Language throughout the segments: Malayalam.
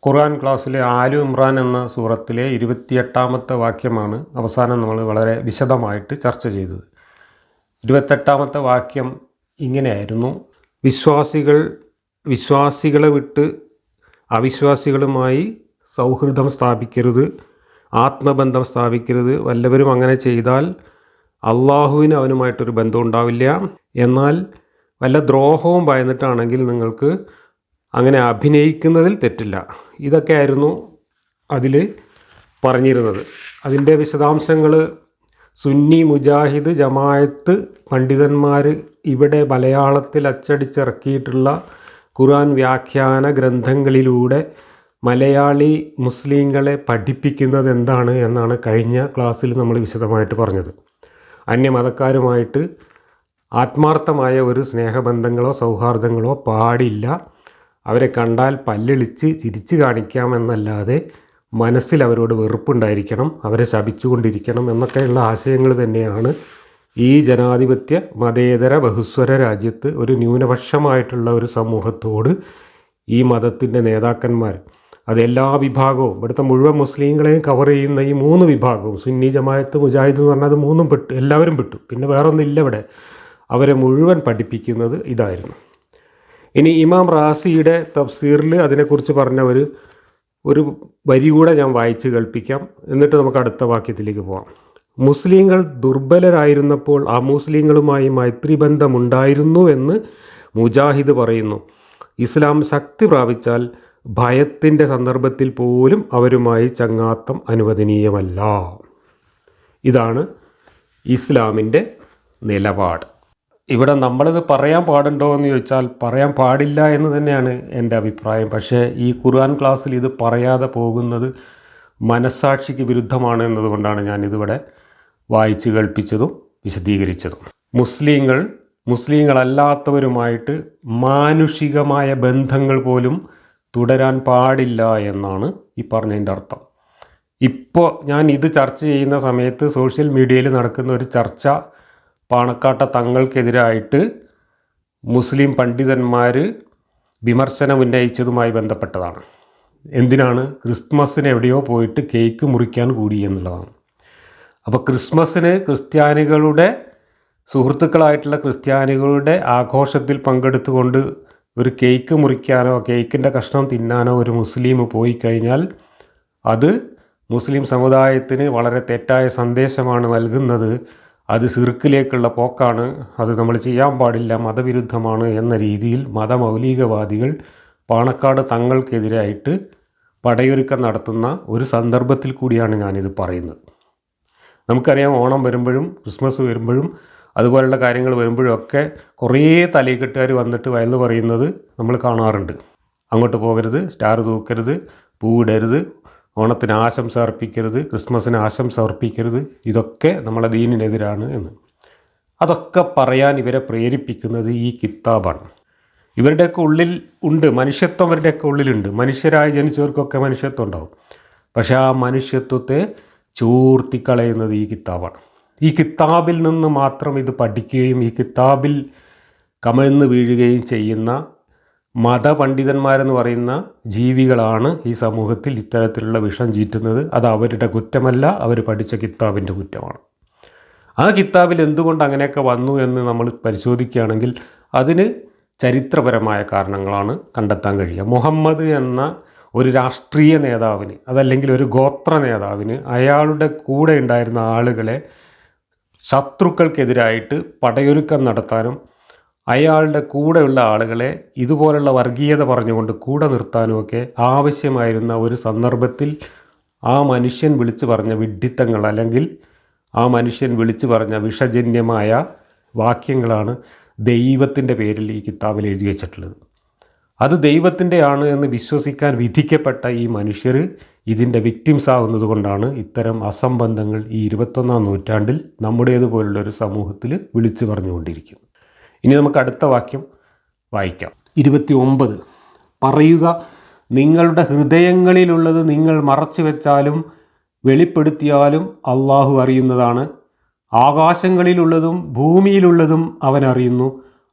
ഖുർആൻ ക്ലാസ്സിലെ ആലു ഇമ്രാൻ എന്ന സൂറത്തിലെ 28-ാമത്തെ വാക്യമാണ് അവസാനം നമ്മൾ വളരെ വിശദമായിട്ട് ചർച്ച ചെയ്തത്. 28-ാമത്തെ വാക്യം ഇങ്ങനെയായിരുന്നു: വിശ്വാസികളെ വിട്ട് അവിശ്വാസികളുമായി സൗഹൃദം സ്ഥാപിക്കരുത്, ആത്മബന്ധം സ്ഥാപിക്കരുത്. വല്ലവരും അങ്ങനെ ചെയ്താൽ അള്ളാഹുവിന് അവനുമായിട്ടൊരു ബന്ധം ഉണ്ടാവില്ല. എന്നാൽ വല്ല ദ്രോഹവും ഭയന്നിട്ടാണെങ്കിൽ നിങ്ങൾക്ക് അങ്ങനെ അഭിനയിക്കുന്നതിൽ തെറ്റില്ല. ഇതൊക്കെയായിരുന്നു അതിൽ പറഞ്ഞിരുന്നത്. അതിൻ്റെ വിശദാംശങ്ങൾ സുന്നി, മുജാഹിദ്, ജമാഅത്ത് പണ്ഡിതന്മാർ ഇവിടെ മലയാളത്തിൽ അച്ചടിച്ചിറക്കിയിട്ടുള്ള ഖുർആൻ വ്യാഖ്യാന ഗ്രന്ഥങ്ങളിലൂടെ മലയാളി മുസ്ലിങ്ങളെ പഠിപ്പിക്കുന്നത് എന്താണ് എന്നാണ് കഴിഞ്ഞ ക്ലാസ്സിൽ നമ്മൾ വിശദമായിട്ട് പറഞ്ഞത്. അന്യമതക്കാരുമായിട്ട് ആത്മാർത്ഥമായ ഒരു സ്നേഹബന്ധങ്ങളോ സൗഹാർദ്ദങ്ങളോ പാടില്ല. അവരെ കണ്ടാൽ പല്ലിളിച്ച് ചിരിച്ചു കാണിക്കാമെന്നല്ലാതെ മനസ്സിൽ അവരോട് വെറുപ്പുണ്ടായിരിക്കണം, അവരെ ശപിച്ചുകൊണ്ടിരിക്കണം എന്നൊക്കെയുള്ള ആശയങ്ങൾ തന്നെയാണ് ഈ ജനാധിപത്യ മതേതര ബഹുസ്വര രാജ്യത്ത് ഒരു ന്യൂനപക്ഷമായിട്ടുള്ള ഒരു സമൂഹത്തോട് ഈ മതത്തിൻ്റെ നേതാക്കന്മാർ, അതെല്ലാ വിഭാഗവും, ഇവിടുത്തെ മുഴുവൻ മുസ്ലിങ്ങളെയും കവർ ചെയ്യുന്ന ഈ 3 വിഭാഗവും, സുന്നി, ജമാഅത്ത്, മുജാഹിദ് എന്ന് പറഞ്ഞാൽ അത് 3ഉം പെട്ടു, എല്ലാവരും പെട്ടു. പിന്നെ വേറൊന്നില്ല ഇവിടെ. അവരെ മുഴുവൻ പഠിപ്പിക്കുന്നത് ഇതായിരുന്നു. ഇനി ഇമാം റാസിയുടെ തഫ്സീറിൽ അതിനെക്കുറിച്ച് പറഞ്ഞ ഒരു വരി കൂടെ ഞാൻ വായിച്ച് കേൾപ്പിക്കാം. എന്നിട്ട് നമുക്ക് അടുത്ത വാക്യത്തിലേക്ക് പോകാം. മുസ്ലിങ്ങൾ ദുർബലരായിരുന്നപ്പോൾ അമുസ്ലിങ്ങളുമായി മൈത്രിബന്ധമുണ്ടായിരുന്നു എന്ന് മുജാഹിദ് പറയുന്നു. ഇസ്ലാം ശക്തി പ്രാപിച്ചാൽ ഭയത്തിൻ്റെ സന്ദർഭത്തിൽ പോലും അവരുമായി ചങ്ങാത്തം അനുവദനീയമല്ല. ഇതാണ് ഇസ്ലാമിൻ്റെ നിലപാട്. ഇവിടെ നമ്മളിത് പറയാൻ പാടുണ്ടോ എന്ന് ചോദിച്ചാൽ പറയാൻ പാടില്ല എന്ന് തന്നെയാണ് എൻ്റെ അഭിപ്രായം. പക്ഷേ ഈ ഖുർആൻ ക്ലാസ്സിൽ ഇത് പറയാതെ പോകുന്നത് മനസ്സാക്ഷിക്ക് വിരുദ്ധമാണ് എന്നതുകൊണ്ടാണ് ഞാനിതിവിടെ വായിച്ച് കേൾപ്പിച്ചതും വിശദീകരിച്ചതും. മുസ്ലിങ്ങളല്ലാത്തവരുമായിട്ട് മാനുഷികമായ ബന്ധങ്ങൾ പോലും തുടരാൻ പാടില്ല എന്നാണ് ഈ പറഞ്ഞതിൻ്റെ അർത്ഥം. ഇപ്പോൾ ഞാൻ ഇത് ചർച്ച ചെയ്യുന്ന സമയത്ത് സോഷ്യൽ മീഡിയയിൽ നടക്കുന്ന ഒരു ചർച്ച പാണക്കാട്ട തങ്ങൾക്കെതിരായിട്ട് മുസ്ലിം പണ്ഡിതന്മാർ വിമർശനം ഉന്നയിച്ചതുമായി ബന്ധപ്പെട്ടതാണ്. എന്തിനാണ്? ക്രിസ്മസിന് എവിടെയോ പോയിട്ട് കേക്ക് മുറിക്കാൻ കൂടി എന്നുള്ളതാണ്. അപ്പോൾ ക്രിസ്മസിന് ക്രിസ്ത്യാനികളുടെ സുഹൃത്തുക്കളായിട്ടുള്ള ക്രിസ്ത്യാനികളുടെ ആഘോഷത്തിൽ പങ്കെടുത്തുകൊണ്ട് ഒരു കേക്ക് മുറിക്കാനോ കേക്കിൻ്റെ കഷ്ണം തിന്നാനോ ഒരു മുസ്ലിം പോയി കഴിഞ്ഞാൽ അത് മുസ്ലിം സമുദായത്തിന് വളരെ തെറ്റായ സന്ദേശമാണ് നൽകുന്നത്. അത് സിർക്കിലേക്കുള്ള പോക്കാണ്, അത് നമ്മൾ ചെയ്യാൻ പാടില്ല, മതവിരുദ്ധമാണ് എന്ന രീതിയിൽ മതമൗലികവാദികൾ പാണക്കാട് തങ്ങൾക്കെതിരായിട്ട് പടയൊരുക്കം നടത്തുന്ന ഒരു സന്ദർഭത്തിൽ കൂടിയാണ് ഞാനിത് പറയുന്നത്. നമുക്കറിയാം, ഓണം വരുമ്പോഴും ക്രിസ്മസ് വരുമ്പോഴും അതുപോലുള്ള കാര്യങ്ങൾ വരുമ്പോഴും ഒക്കെ കുറേ തലയിക്കെട്ടുകാർ വന്നിട്ട് വയന്ന് പറയുന്നത് നമ്മൾ കാണാറുണ്ട്. അങ്ങോട്ട് പോകരുത്, സ്റ്റാർ തൂക്കരുത്, പൂവിടരുത്, ഓണത്തിന് ആശംസ അർപ്പിക്കരുത്, ക്രിസ്മസിന് ആശംസ അർപ്പിക്കരുത്, ഇതൊക്കെ നമ്മളെ ദീനിനെതിരാണ് എന്ന്. അതൊക്കെ പറയാൻ ഇവരെ പ്രേരിപ്പിക്കുന്നത് ഈ കിതാബാണ്. ഇവരുടെയൊക്കെ ഉള്ളിൽ ഉണ്ട് മനുഷ്യത്വം, ഇവരുടെയൊക്കെ ഉള്ളിലുണ്ട്. മനുഷ്യരായി ജനിച്ചവർക്കൊക്കെ മനുഷ്യത്വം ഉണ്ടാവും. പക്ഷേ ആ മനുഷ്യത്വത്തെ ചോർത്തിക്കളയുന്നത് ഈ കിതാബാണ്. ഈ കിതാബിൽ നിന്ന് മാത്രം ഇത് പഠിക്കുകയും ഈ കിതാബിൽ കമിഴ്ന്ന് വീഴുകയും ചെയ്യുന്ന മതപണ്ഡിതന്മാരെന്ന് പറയുന്ന ജീവികളാണ് ഈ സമൂഹത്തിൽ ഇത്തരത്തിലുള്ള വിഷം ചീറ്റുന്നത്. അത് അവരുടെ കുറ്റമല്ല, അവർ പഠിച്ച കിതാബിൻ്റെ കുറ്റമാണ്. ആ കിതാബിൽ എന്തുകൊണ്ട് അങ്ങനെയൊക്കെ വന്നു എന്ന് നമ്മൾ പരിശോധിക്കുകയാണെങ്കിൽ അതിന് ചരിത്രപരമായ കാരണങ്ങളാണ് കണ്ടെത്താൻ കഴിയുക. മുഹമ്മദ് എന്ന ഒരു രാഷ്ട്രീയ നേതാവിന്, അതല്ലെങ്കിൽ ഒരു ഗോത്ര നേതാവിന്, അയാളുടെ കൂടെ ഉണ്ടായിരുന്ന ആളുകളെ ശത്രുക്കൾക്കെതിരായിട്ട് പടയൊരുക്കം നടത്താനും അയാളുടെ കൂടെയുള്ള ആളുകളെ ഇതുപോലുള്ള വർഗീയത പറഞ്ഞുകൊണ്ട് കൂടെ നിർത്താനുമൊക്കെ ആവശ്യമായിരുന്ന ഒരു സന്ദർഭത്തിൽ ആ മനുഷ്യൻ വിളിച്ചു പറഞ്ഞ വിഡ്ഢിത്തങ്ങൾ, അല്ലെങ്കിൽ ആ മനുഷ്യൻ വിളിച്ചു പറഞ്ഞ വിഷജന്യമായ വാക്യങ്ങളാണ് ദൈവത്തിൻ്റെ പേരിൽ ഈ കിതാബിൽ എഴുതി വച്ചിട്ടുള്ളത്. അത് ദൈവത്തിൻ്റെ ആണ് എന്ന് വിശ്വസിക്കാൻ വിധിക്കപ്പെട്ട ഈ മനുഷ്യർ ഇതിൻ്റെ വിക്ടിംസ് ആവുന്നത് കൊണ്ടാണ് ഇത്തരം അസംബന്ധങ്ങൾ ഈ 21-ാം നൂറ്റാണ്ടിൽ നമ്മുടേതുപോലുള്ള ഒരു സമൂഹത്തിൽ വിളിച്ചു പറഞ്ഞുകൊണ്ടിരിക്കുന്നത്. ഇനി നമുക്ക് അടുത്ത വാക്യം വായിക്കാം. 29. പറയുക, നിങ്ങളുടെ ഹൃദയങ്ങളിലുള്ളത് നിങ്ങൾ മറച്ചു വെച്ചാലും വെളിപ്പെടുത്തിയാലും അള്ളാഹു അറിയുന്നതാണ്. ആകാശങ്ങളിലുള്ളതും ഭൂമിയിലുള്ളതും അവൻ അറിയുന്നു.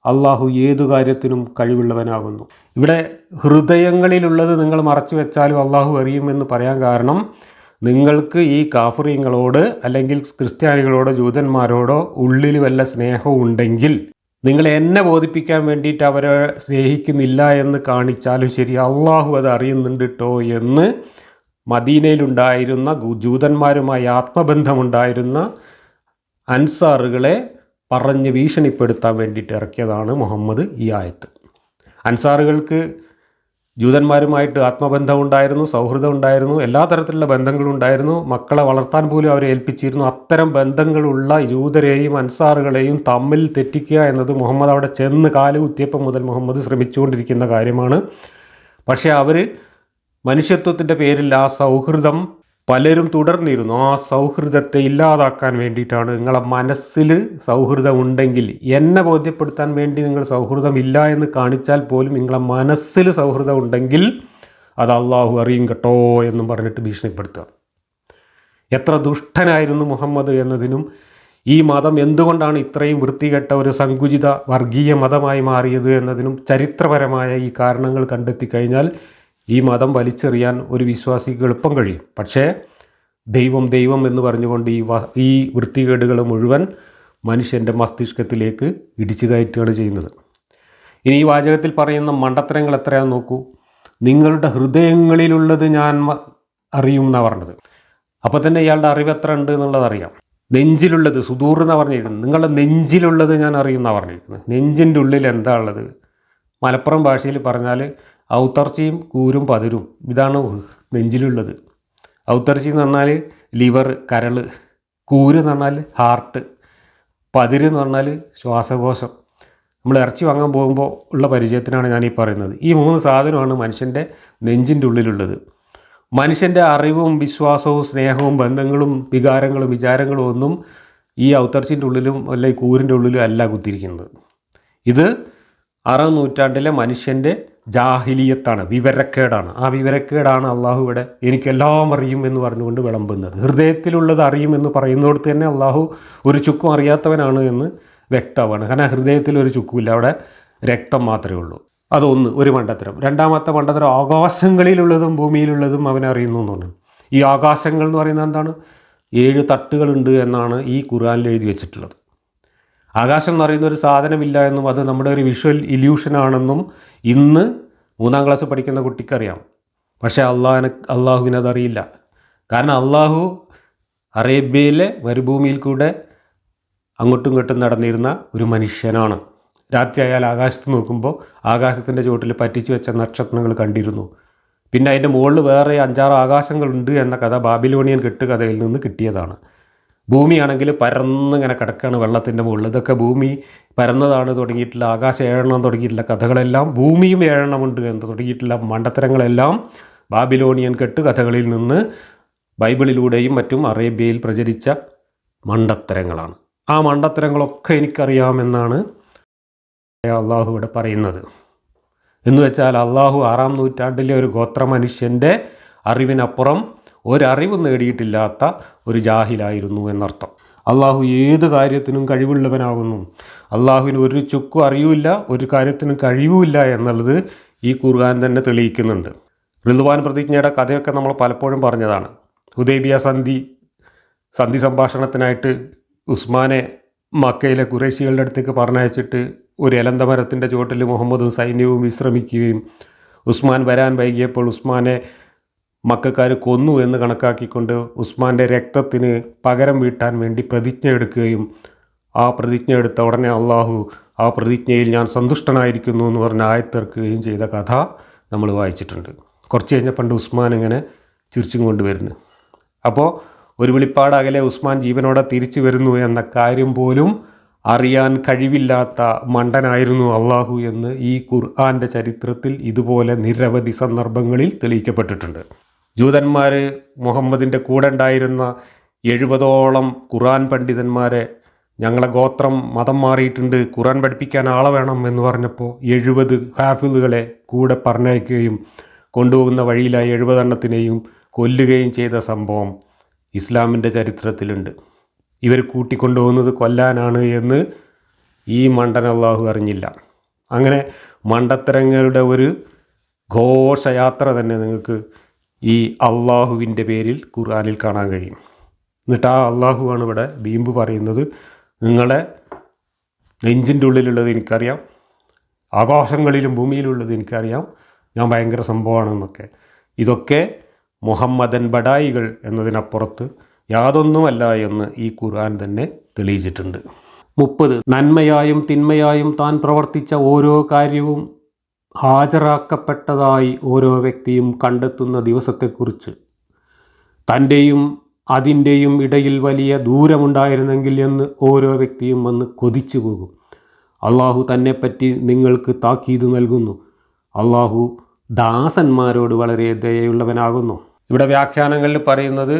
അള്ളാഹു ഏതു കാര്യത്തിനും കഴിവുള്ളവനാകുന്നു. ഇവിടെ ഹൃദയങ്ങളിലുള്ളത് നിങ്ങൾ മറച്ചു വെച്ചാലും അള്ളാഹു അറിയുമെന്ന് പറയാൻ കാരണം, നിങ്ങൾക്ക് ഈ കാഫിറീങ്ങളോട് അല്ലെങ്കിൽ ക്രിസ്ത്യാനികളോടോ ജൂതന്മാരോടോ ഉള്ളിൽ വല്ല സ്നേഹവും ഉണ്ടെങ്കിൽ, നിങ്ങൾ എന്നെ ബോധിപ്പിക്കാൻ വേണ്ടിയിട്ട് അവരെ സ്നേഹിക്കുന്നില്ല എന്ന് കാണിച്ചാലും ശരി, അള്ളാഹു അത് അറിയുന്നുണ്ട് കേട്ടോ എന്ന് മദീനയിലുണ്ടായിരുന്ന ജൂതന്മാരുമായി ആത്മബന്ധമുണ്ടായിരുന്ന അൻസാറുകളെ പറഞ്ഞ് ഭീഷണിപ്പെടുത്താൻ വേണ്ടിയിട്ട് ഇറക്കിയതാണ് മുഹമ്മദ് ഈ ആയത്ത്. അൻസാറുകൾക്ക് ജൂതന്മാരുമായിട്ട് ആത്മബന്ധം ഉണ്ടായിരുന്നു, സൗഹൃദം ഉണ്ടായിരുന്നു, എല്ലാ തരത്തിലുള്ള ബന്ധങ്ങളും ഉണ്ടായിരുന്നു. മക്കളെ വളർത്താൻ പോലും അവരെ ഏൽപ്പിച്ചിരുന്നു. അത്തരം ബന്ധങ്ങളുള്ള ജൂതരെയും അൻസാറുകളെയും തമ്മിൽ തെറ്റിക്കുക എന്നത് മുഹമ്മദ് അവിടെ ചെന്ന് കാലുകുത്തിയപ്പം മുതൽ മുഹമ്മദ് ശ്രമിച്ചുകൊണ്ടിരിക്കുന്ന കാര്യമാണ്. പക്ഷേ അവർ മനുഷ്യത്വത്തിൻ്റെ പേരിൽ ആ സൗഹൃദം പലരും തുടർന്നിരുന്നു. ആ സൗഹൃദത്തെ ഇല്ലാതാക്കാൻ വേണ്ടിയിട്ടാണ്, നിങ്ങളെ മനസ്സിൽ സൗഹൃദം ഉണ്ടെങ്കിൽ, എന്നെ ബോധ്യപ്പെടുത്താൻ വേണ്ടി നിങ്ങൾ സൗഹൃദമില്ല എന്ന് കാണിച്ചാൽ പോലും നിങ്ങളെ മനസ്സിൽ സൗഹൃദം ഉണ്ടെങ്കിൽ അത് അള്ളാഹു അറിയും കേട്ടോ എന്നും പറഞ്ഞിട്ട് ഭീഷണിപ്പെടുത്തുക. എത്ര ദുഷ്ടനായിരുന്നു മുഹമ്മദ് എന്നതിനും ഈ മതം എന്തുകൊണ്ടാണ് ഇത്രയും വൃത്തികെട്ട ഒരു സങ്കുചിത വർഗീയ മതമായി മാറിയത് എന്നതിനും ചരിത്രപരമായ ഈ കാരണങ്ങൾ കണ്ടെത്തി കഴിഞ്ഞാൽ ഈ മതം വലിച്ചെറിയാൻ ഒരു വിശ്വാസിക്ക് എളുപ്പം കഴിയും. പക്ഷേ ദൈവം ദൈവം എന്ന് പറഞ്ഞുകൊണ്ട് ഈ വൃത്തികേടുകൾ മുഴുവൻ മനുഷ്യൻ്റെ മസ്തിഷ്കത്തിലേക്ക് ഇടിച്ചു കയറ്റുകയാണ് ചെയ്യുന്നത്. ഇനി ഈ വാചകത്തിൽ പറയുന്ന മണ്ടത്തരങ്ങൾ എത്രയാണെന്ന് നോക്കൂ. നിങ്ങളുടെ ഹൃദയങ്ങളിലുള്ളത് ഞാൻ അറിയും എന്നാണ് പറഞ്ഞത്. അപ്പോൾ തന്നെ ഇയാളുടെ അറിവ് എത്ര ഉണ്ട് എന്നുള്ളത് അറിയാം. നെഞ്ചിലുള്ളത്, സുദൂർ എന്നാണ് പറഞ്ഞിരിക്കുന്നത്. നിങ്ങളുടെ നെഞ്ചിലുള്ളത് ഞാൻ അറിയും എന്നാണ് പറഞ്ഞിരിക്കുന്നത്. നെഞ്ചിൻ്റെ ഉള്ളിൽ എന്താ ഉള്ളത്? മലപ്പുറം ഭാഷയിൽ പറഞ്ഞാൽ ഔത്തർച്ചയും കൂരും പതിരും, ഇതാണ് നെഞ്ചിലുള്ളത്. ഔത്തർച്ചി എന്ന് പറഞ്ഞാൽ ലിവർ, കരൾ. കൂര് എന്ന് പറഞ്ഞാൽ ഹാർട്ട്. പതിര് എന്ന് പറഞ്ഞാൽ ശ്വാസകോശം. നമ്മൾ ഇറച്ചി വാങ്ങാൻ പോകുമ്പോൾ ഉള്ള പരിചയത്തിനാണ് ഞാനീ പറയുന്നത്. ഈ 3 സാധനമാണ് മനുഷ്യൻ്റെ നെഞ്ചിൻ്റെ ഉള്ളിലുള്ളത്. മനുഷ്യൻ്റെ അറിവും വിശ്വാസവും സ്നേഹവും ബന്ധങ്ങളും വികാരങ്ങളും വിചാരങ്ങളും ഒന്നും ഈ ഔത്തർച്ചിൻ്റെ ഉള്ളിലും അല്ലെങ്കിൽ കൂരിൻ്റെ ഉള്ളിലും അല്ല കുത്തിയിരിക്കുന്നത്. ഇത് 6ാം നൂറ്റാണ്ടിലെ മനുഷ്യൻ്റെ ജാഹിലിയത്താണ്, വിവരക്കേടാണ്. ആ വിവരക്കേടാണ് അള്ളാഹു ഇവിടെ എനിക്കെല്ലാം അറിയും എന്ന് പറഞ്ഞുകൊണ്ട് വിളമ്പുന്നത്. ഹൃദയത്തിലുള്ളത് അറിയുമെന്ന് പറയുന്നിടത്ത് തന്നെ അള്ളാഹു ഒരു ചുക്കും അറിയാത്തവനാണ് എന്ന് വ്യക്തമാണ്. കാരണം ഹൃദയത്തിൽ ഒരു ചുക്കുമില്ല, അവിടെ രക്തം മാത്രമേ ഉള്ളൂ. അതൊന്ന്, ഒരു മണ്ടത്തരം. രണ്ടാമത്തെ മണ്ടത്തരം, ആകാശങ്ങളിലുള്ളതും ഭൂമിയിലുള്ളതും അവൻ അറിയുന്നു എന്നാണ്. ഈ ആകാശങ്ങൾ എന്ന് പറയുന്നത് എന്താണ്? 7 തട്ടുകളുണ്ട് എന്നാണ് ഈ ഖുർആനിൽ എഴുതി വെച്ചിട്ടുള്ളത്. ആകാശം എന്ന് പറയുന്ന ഒരു സാധനമില്ല എന്നും അത് നമ്മുടെ ഒരു വിഷ്വൽ ഇല്യൂഷനാണെന്നും ഇന്ന് 3ാം ക്ലാസ് പഠിക്കുന്ന കുട്ടിക്കറിയാം. പക്ഷേ അള്ളാഹുവിനതറിയില്ല. കാരണം അള്ളാഹു അറേബ്യയിലെ മരുഭൂമിയിൽ കൂടെ അങ്ങോട്ടും ഇങ്ങോട്ടും നടന്നിരുന്ന ഒരു മനുഷ്യനാണ്. രാത്രിയായാൽ ആകാശത്ത് നോക്കുമ്പോൾ ആകാശത്തിൻ്റെ ചുവട്ടിൽ പറ്റിച്ചു വെച്ച നക്ഷത്രങ്ങൾ കണ്ടിരുന്നു. പിന്നെ അതിൻ്റെ മുകളിൽ വേറെ 5-6 ആകാശങ്ങളുണ്ട് എന്ന കഥ ബാബിലോണിയൻ കെട്ടുകഥയിൽ നിന്ന് കിട്ടിയതാണ്. ഭൂമിയാണെങ്കിൽ പരന്നിങ്ങനെ കിടക്കുകയാണ് വെള്ളത്തിൻ്റെ മുകളിൽ. ഇതൊക്കെ ഭൂമി പരന്നതാണ് തുടങ്ങിയിട്ടില്ല, ആകാശം ഏഴെണ്ണം തുടങ്ങിയിട്ടില്ല കഥകളെല്ലാം, ഭൂമിയും ഏഴെണ്ണമുണ്ട് എന്ന് തുടങ്ങിയിട്ടില്ല മണ്ടത്തരങ്ങളെല്ലാം ബാബിലോണിയൻ കെട്ടുകഥകളിൽ നിന്ന് ബൈബിളിലൂടെയും മറ്റും അറേബ്യയിൽ പ്രചരിച്ച മണ്ടത്തരങ്ങളാണ്. ആ മണ്ടത്തരങ്ങളൊക്കെ എനിക്കറിയാമെന്നാണ് അള്ളാഹു ഇവിടെ പറയുന്നത്. എന്ന് വെച്ചാൽ അള്ളാഹു 6ാം നൂറ്റാണ്ടിലെ ഒരു ഗോത്ര മനുഷ്യൻ്റെ അറിവിനപ്പുറം ഒരറിവ് നേടിയിട്ടില്ലാത്ത ഒരു ജാഹിലായിരുന്നു എന്നർത്ഥം. അള്ളാഹു ഏത് കാര്യത്തിനും കഴിവുള്ളവനാകുന്നു. അള്ളാഹുവിന് ഒരു ചുക്കും അറിയില്ല, ഒരു കാര്യത്തിനും കഴിവുമില്ല എന്നുള്ളത് ഈ ഖുർആൻ തന്നെ തെളിയിക്കുന്നുണ്ട്. റിദ്വാൻ പ്രതിജ്ഞയുടെ കഥയൊക്കെ നമ്മൾ പലപ്പോഴും പറഞ്ഞതാണ്. ഹുദൈബിയ സന്ധി സംഭാഷണത്തിനായിട്ട് ഉസ്മാനെ മക്കയിലെ ഖുറൈശികളുടെ അടുത്തേക്ക് പറഞ്ഞയച്ചിട്ട് ഒരു എലന്ത മരത്തിൻ്റെ ചുവട്ടിൽ മുഹമ്മദും സൈന്യവും വിശ്രമിക്കുകയും ഉസ്മാൻ വരാൻ വൈകിയപ്പോൾ ഉസ്മാനെ മക്കാർ കൊന്നു എന്ന് കണക്കാക്കിക്കൊണ്ട് ഉസ്മാൻ്റെ രക്തത്തിന് പകരം വീട്ടാൻ വേണ്ടി പ്രതിജ്ഞ എടുക്കുകയും ആ പ്രതിജ്ഞ എടുത്ത ഉടനെ അള്ളാഹു ആ പ്രതിജ്ഞയിൽ ഞാൻ സന്തുഷ്ടനായിരിക്കുന്നു എന്ന് പറഞ്ഞ് ആയത്തിറക്കുകയും ചെയ്ത കഥ നമ്മൾ വായിച്ചിട്ടുണ്ട്. കുറച്ച് കഴിഞ്ഞപ്പോൾ ഉസ്മാൻ ഇങ്ങനെ ചിരിച്ചും കൊണ്ടുവരുന്നു. അപ്പോൾ ഒരു വെളിപ്പാട് അകലെ ഉസ്മാൻ ജീവനോടെ തിരിച്ചു വരുന്നു എന്ന കാര്യം പോലും അറിയാൻ കഴിവില്ലാത്ത മണ്ടനായിരുന്നു അള്ളാഹു എന്ന് ഈ ഖുർആൻ്റെ ചരിത്രത്തിൽ ഇതുപോലെ നിരവധി സന്ദർഭങ്ങളിൽ തെളിയിക്കപ്പെട്ടിട്ടുണ്ട്. ജൂതന്മാർ മുഹമ്മദിൻ്റെ കൂടെ ഉണ്ടായിരുന്ന 70ഓളം ഖുർആൻ പണ്ഡിതന്മാരെ ഞങ്ങളെ ഗോത്രം മതം മാറിയിട്ടുണ്ട്, ഖുർആൻ പഠിപ്പിക്കാൻ ആളെ വേണം എന്ന് പറഞ്ഞപ്പോൾ 70 ഹാഫിളുകളെ കൂടെ പറഞ്ഞയക്കുകയും കൊണ്ടുപോകുന്ന വഴിയിലായി 70 എണ്ണത്തിനെയും കൊല്ലുകയും ചെയ്ത സംഭവം ഇസ്ലാമിൻ്റെ ചരിത്രത്തിലുണ്ട്. ഇവർ കൂട്ടിക്കൊണ്ടുപോകുന്നത് കൊല്ലാനാണ് എന്ന് ഈ മണ്ടൻ അള്ളാഹു അറിഞ്ഞില്ല. അങ്ങനെ മണ്ടത്തരങ്ങളുടെ ഒരു ഘോഷയാത്ര തന്നെ നിങ്ങൾക്ക് ഈ അള്ളാഹുവിൻ്റെ പേരിൽ ഖുർആനിൽ കാണാൻ കഴിയും. എന്നിട്ട് ആ അള്ളാഹുവാണ് ഇവിടെ വീമ്പ് പറയുന്നത്, നിങ്ങളെ നെഞ്ചിൻ്റെ ഉള്ളിലുള്ളത് എനിക്കറിയാം, ആകാശങ്ങളിലും ഭൂമിയിലുള്ളത് എനിക്കറിയാം, ഞാൻ ഭയങ്കര സംഭവമാണെന്നൊക്കെ. ഇതൊക്കെ മുഹമ്മദൻ ബഡായികൾ എന്നതിനപ്പുറത്ത് യാതൊന്നുമല്ല എന്ന് ഈ ഖുർആൻ തന്നെ തെളിയിച്ചിട്ടുണ്ട്. 30. നന്മയായും തിന്മയായും താൻ പ്രവർത്തിച്ച ഓരോ കാര്യവും ഹാജരാക്കപ്പെട്ടതായി ഓരോ വ്യക്തിയും കണ്ടെത്തുന്ന ദിവസത്തെക്കുറിച്ച്. തൻ്റെയും അതിൻ്റെയും ഇടയിൽ വലിയ ദൂരമുണ്ടായിരുന്നെങ്കിൽ എന്ന് ഓരോ വ്യക്തിയും വന്ന് കൊതിച്ചു പോകും. അള്ളാഹു തന്നെപ്പറ്റി നിങ്ങൾക്ക് താക്കീത് നൽകുന്നു. അള്ളാഹു ദാസന്മാരോട് വളരെ ദയയുള്ളവനാകുന്നു. ഇവിടെ വ്യാഖ്യാനങ്ങളിൽ പറയുന്നത്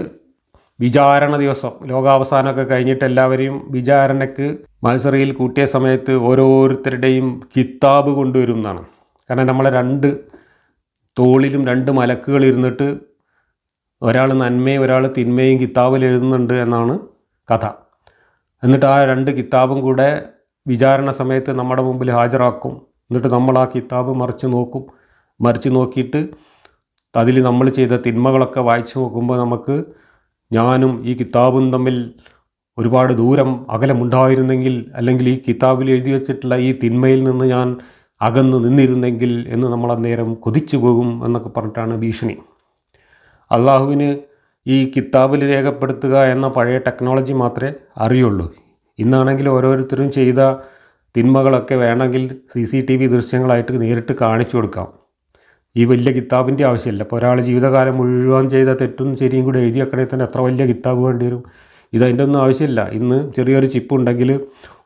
വിചാരണ ദിവസം, ലോകാവസാനമൊക്കെ കഴിഞ്ഞിട്ട് എല്ലാവരെയും വിചാരണയ്ക്ക് മത്സരയിൽ കൂട്ടിയ സമയത്ത് ഓരോരുത്തരുടെയും കിതാബ് കൊണ്ടുവരും എന്നാണ്. കാരണം നമ്മളെ രണ്ട് തോളിലും രണ്ട് മലക്കുകൾ ഇരുന്നിട്ട് ഒരാൾ നന്മയും ഒരാൾ തിന്മയും കിതാബിൽ എഴുതുന്നുണ്ട് എന്നാണ് കഥ. എന്നിട്ട് ആ രണ്ട് കിതാബും കൂടെ വിചാരണ സമയത്ത് നമ്മുടെ മുമ്പിൽ ഹാജരാക്കും. എന്നിട്ട് നമ്മൾ ആ കിതാബ് മറിച്ച് നോക്കിയിട്ട് അതിൽ നമ്മൾ ചെയ്ത തിന്മകളൊക്കെ വായിച്ചു നോക്കുമ്പോൾ നമുക്ക് ഞാനും ഈ കിതാബും തമ്മിൽ ഒരുപാട് ദൂരം അകലമുണ്ടായിരുന്നെങ്കിൽ, അല്ലെങ്കിൽ ഈ കിതാബിൽ എഴുതി വച്ചിട്ടുള്ള ഈ തിന്മയിൽ നിന്ന് ഞാൻ അകന്നു നിന്നിരുന്നെങ്കിൽ എന്ന് നമ്മൾ അന്നേരം കൊതിച്ചു പോകും എന്നൊക്കെ പറഞ്ഞിട്ടാണ് ഭീഷണി. അള്ളാഹുവിന് ഈ കിതാബിൽ രേഖപ്പെടുത്തുക എന്ന പഴയ ടെക്നോളജി മാത്രമേ അറിയുള്ളൂ. ഇന്നാണെങ്കിൽ ഓരോരുത്തരും ചെയ്ത തിന്മകളൊക്കെ വേണമെങ്കിൽ CCTV ദൃശ്യങ്ങളായിട്ട് നേരിട്ട് കാണിച്ചു കൊടുക്കാം. ഈ വലിയ കിതാബിൻ്റെ ആവശ്യമില്ല. ഇപ്പോൾ ഒരാൾ ജീവിതകാലം മുഴുവൻ ചെയ്ത തെറ്റും ശരിയും കൂടെ എഴുതി വെക്കണമെങ്കിൽ തന്നെ എത്ര വലിയ കിതാബ് വേണ്ടി വരും. ഇതതിൻ്റെ ഒന്നും ആവശ്യമില്ല. ഇന്ന് ചെറിയൊരു ചിപ്പ് ഉണ്ടെങ്കിൽ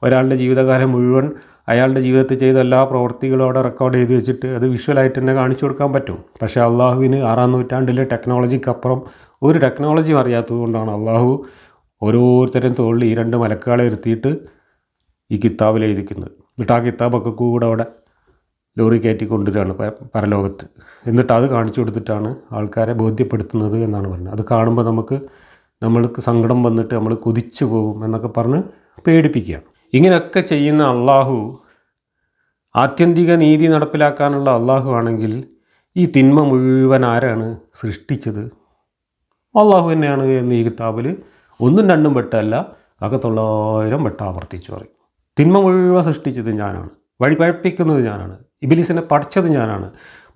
ഒരാളുടെ ജീവിതകാലം മുഴുവൻ അയാളുടെ ജീവിതത്തിൽ ചെയ്ത എല്ലാ പ്രവൃത്തികളും അവിടെ റെക്കോർഡ് ചെയ്ത് വെച്ചിട്ട് അത് വിഷ്വലായിട്ട് തന്നെ കാണിച്ചു കൊടുക്കാൻ പറ്റും. പക്ഷേ അള്ളാഹുവിന് 6-ാം നൂറ്റാണ്ടിലെ ടെക്നോളജിക്കപ്പുറം ഒരു ടെക്നോളജിയും അറിയാത്തത് കൊണ്ടാണ് അള്ളാഹു ഓരോരുത്തരും തോളിൽ ഈ രണ്ട് മലക്കുകളെ ഇരുത്തിയിട്ട് ഈ കിതാബിൽ എഴുതിക്കുന്നത്. എന്നിട്ട് ആ കിതാബൊക്കെ കൂടെ അവിടെ ലോറി കയറ്റി കൊണ്ടുവരികയാണ് പരലോകത്ത്. എന്നിട്ട് അത് കാണിച്ചു കൊടുത്തിട്ടാണ് ആൾക്കാരെ ബോധ്യപ്പെടുത്തുന്നത് എന്നാണ് പറഞ്ഞത്. അത് കാണുമ്പോൾ നമ്മൾക്ക് സങ്കടം വന്നിട്ട് നമ്മൾ കൊതിച്ചു പോകും എന്നൊക്കെ പറഞ്ഞ് പേടിപ്പിക്കുക. ഇങ്ങനെയൊക്കെ ചെയ്യുന്ന അള്ളാഹു ആത്യന്തിക നീതി നടപ്പിലാക്കാനുള്ള അള്ളാഹു ആണെങ്കിൽ ഈ തിന്മ മുഴുവൻ ആരാണ് സൃഷ്ടിച്ചത്? അള്ളാഹു തന്നെയാണ് എന്ന് ഈ കിതാബിൽ 1-2 വട്ടമല്ല 900 വട്ടം ആവർത്തിച്ചു പറയും. തിന്മ മുഴുവൻ സൃഷ്ടിച്ചത് ഞാനാണ്, വഴി പഴപ്പിക്കുന്നത് ഞാനാണ്, ഇബ്ലീസിനെ പഠിച്ചത് ഞാനാണ്,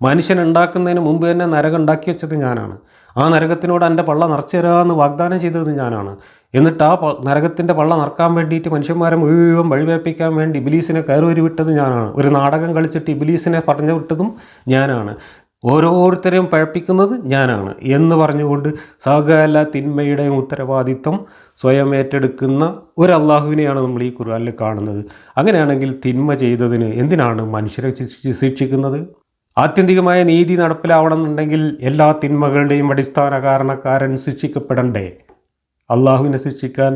മനുഷ്യൻ ഉണ്ടാക്കുന്നതിന് മുമ്പ് തന്നെ നരകം ഉണ്ടാക്കി വെച്ചത് ഞാനാണ്, ആ നരകത്തിനോട് എൻ്റെ പള്ള നിറച്ചു തരാമെന്ന് വാഗ്ദാനം ചെയ്തത് ഞാനാണ്, എന്നിട്ട് ആ നരകത്തിൻ്റെ പള്ള നിറക്കാൻ വേണ്ടിയിട്ട് മനുഷ്യന്മാരെ മുഴുവൻ വഴിപഴപ്പിക്കാൻ വേണ്ടി ഇബ്ലീസിനെ കയറി വിട്ടത് ഞാനാണ്, ഒരു നാടകം കളിച്ചിട്ട് ഇബ്ലീസിനെ പറഞ്ഞു വിട്ടതും ഞാനാണ്, ഓരോരുത്തരെയും പഴപ്പിക്കുന്നത് ഞാനാണ് എന്ന് പറഞ്ഞുകൊണ്ട് സകല തിന്മയുടെയും ഉത്തരവാദിത്വം സ്വയം ഏറ്റെടുക്കുന്ന ഒരു അള്ളാഹുവിനെയാണ് നമ്മൾ ഈ ഖുർആനിൽ കാണുന്നത്. അങ്ങനെയാണെങ്കിൽ തിന്മ ചെയ്തതിന് എന്തിനാണ് മനുഷ്യരെ ശിക്ഷിക്കുന്നത്? ആത്യന്തികമായ നീതി നടപ്പിലാവണമെന്നുണ്ടെങ്കിൽ എല്ലാ തിന്മകളുടെയും അടിസ്ഥാന കാരണക്കാരൻ ശിക്ഷിക്കപ്പെടണ്ടേ? അള്ളാഹുവിനെ ശിക്ഷിക്കാൻ